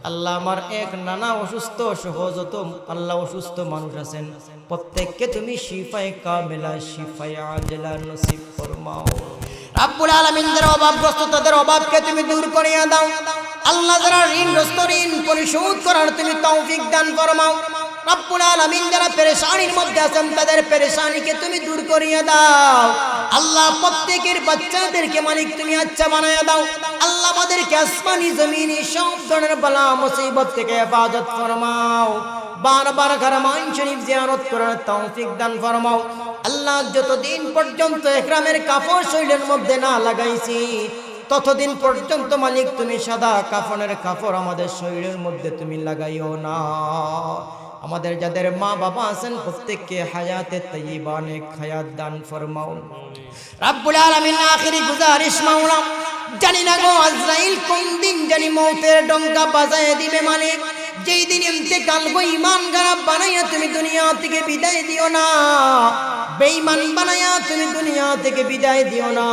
S1: আল্লাহ আমার এক নানা অসুস্থ সহজত আল্লাহ অসুস্থ মানুষ আছেন, প্রত্যেককে তুমি শিফায়ে কামিলা শিফায়ে আজলা নসিব ফরমাও। রব্বুল আলামিন যারা অভাবগ্রস্ত তাদের অভাবকে তুমি দূর করিয়া দাও। আল্লাহ যারা ঋণগ্রস্ত ঋণ পরিশোধ করার তুমি তৌফিক দান ফরমাও। রব্বুল আলামিন যারা পেরেশানির মধ্যে আছেন তাদের পেরেশানিকে তুমি দূর করিয়া দাও। আল্লাহ প্রত্যেকের বাচ্চাদেরকে মালিক তুমি আচ্ছা বানায়া দাও। আল্লাহ আমাদেরকে আসমানি জমিনি সব ধরনের বালা মুসিবত থেকে হেফাজত ফরমাও। বারবার হারামাইন শরীফ জিয়ারত করার তৌফিক দান ফরমাও। আল্লাহ যতদিন পর্যন্ত ইহরামের কাপড় শরীরের মধ্যে না লাগাইছি ততদিন পর্যন্ত মালিক তুমি সাদা কাফনের কাপড় আমাদের শরীরের মধ্যে তুমি লাগাইও না। আমাদের যাদের মা বাবা আছেন প্রত্যেককে হায়াতে তাইয়্যিবা নেক হায়াত দান ফরমাও। রব্বুল আলামিন আখিরি গুজারিশ মাওলা, জানি না গো আজরাইল কোন দিন জানি মৌতের ডঙ্কা বাজায় দিবে মালিক। যেই দিন ইন্তেকাল গো ঈমান খারাপ বানাইয়া তুমি দুনিয়া থেকে বিদায় দিও না, বেঈমান বানাইয়া তুমি দুনিয়া থেকে বিদায় দিও না,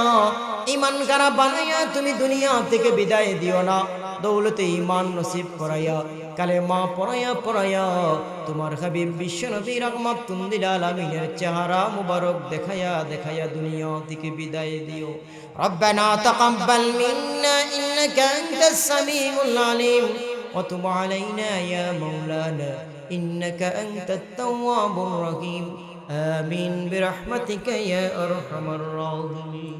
S1: ঈমান খারাপ বানাইয়া তুমি দুনিয়া থেকে বিদায় দিও না। দৌলতে ঈমান নসিব করাইয়া কালেমা পড়াইয়া পড়াইয়া তোমার হাবিব বিশ্ব নবী রাহমাতুল লিল আলামিনের চেহারা মুবারক দেখাইয়া দেখাইয়া দুনিয়া থেকে বিদায় দিও। রব্বানা তাকাব্বাল মিন্না ইন্নাকা আনতাস সামিউল আলিম ওয়া তুব আলাইনা ইয়া মাওলানা ইন্নাকা আনতাত তাওয়াবুর রহিম আমিন বিরহমাতিকা ইয়া আরহামার রাহিমিন।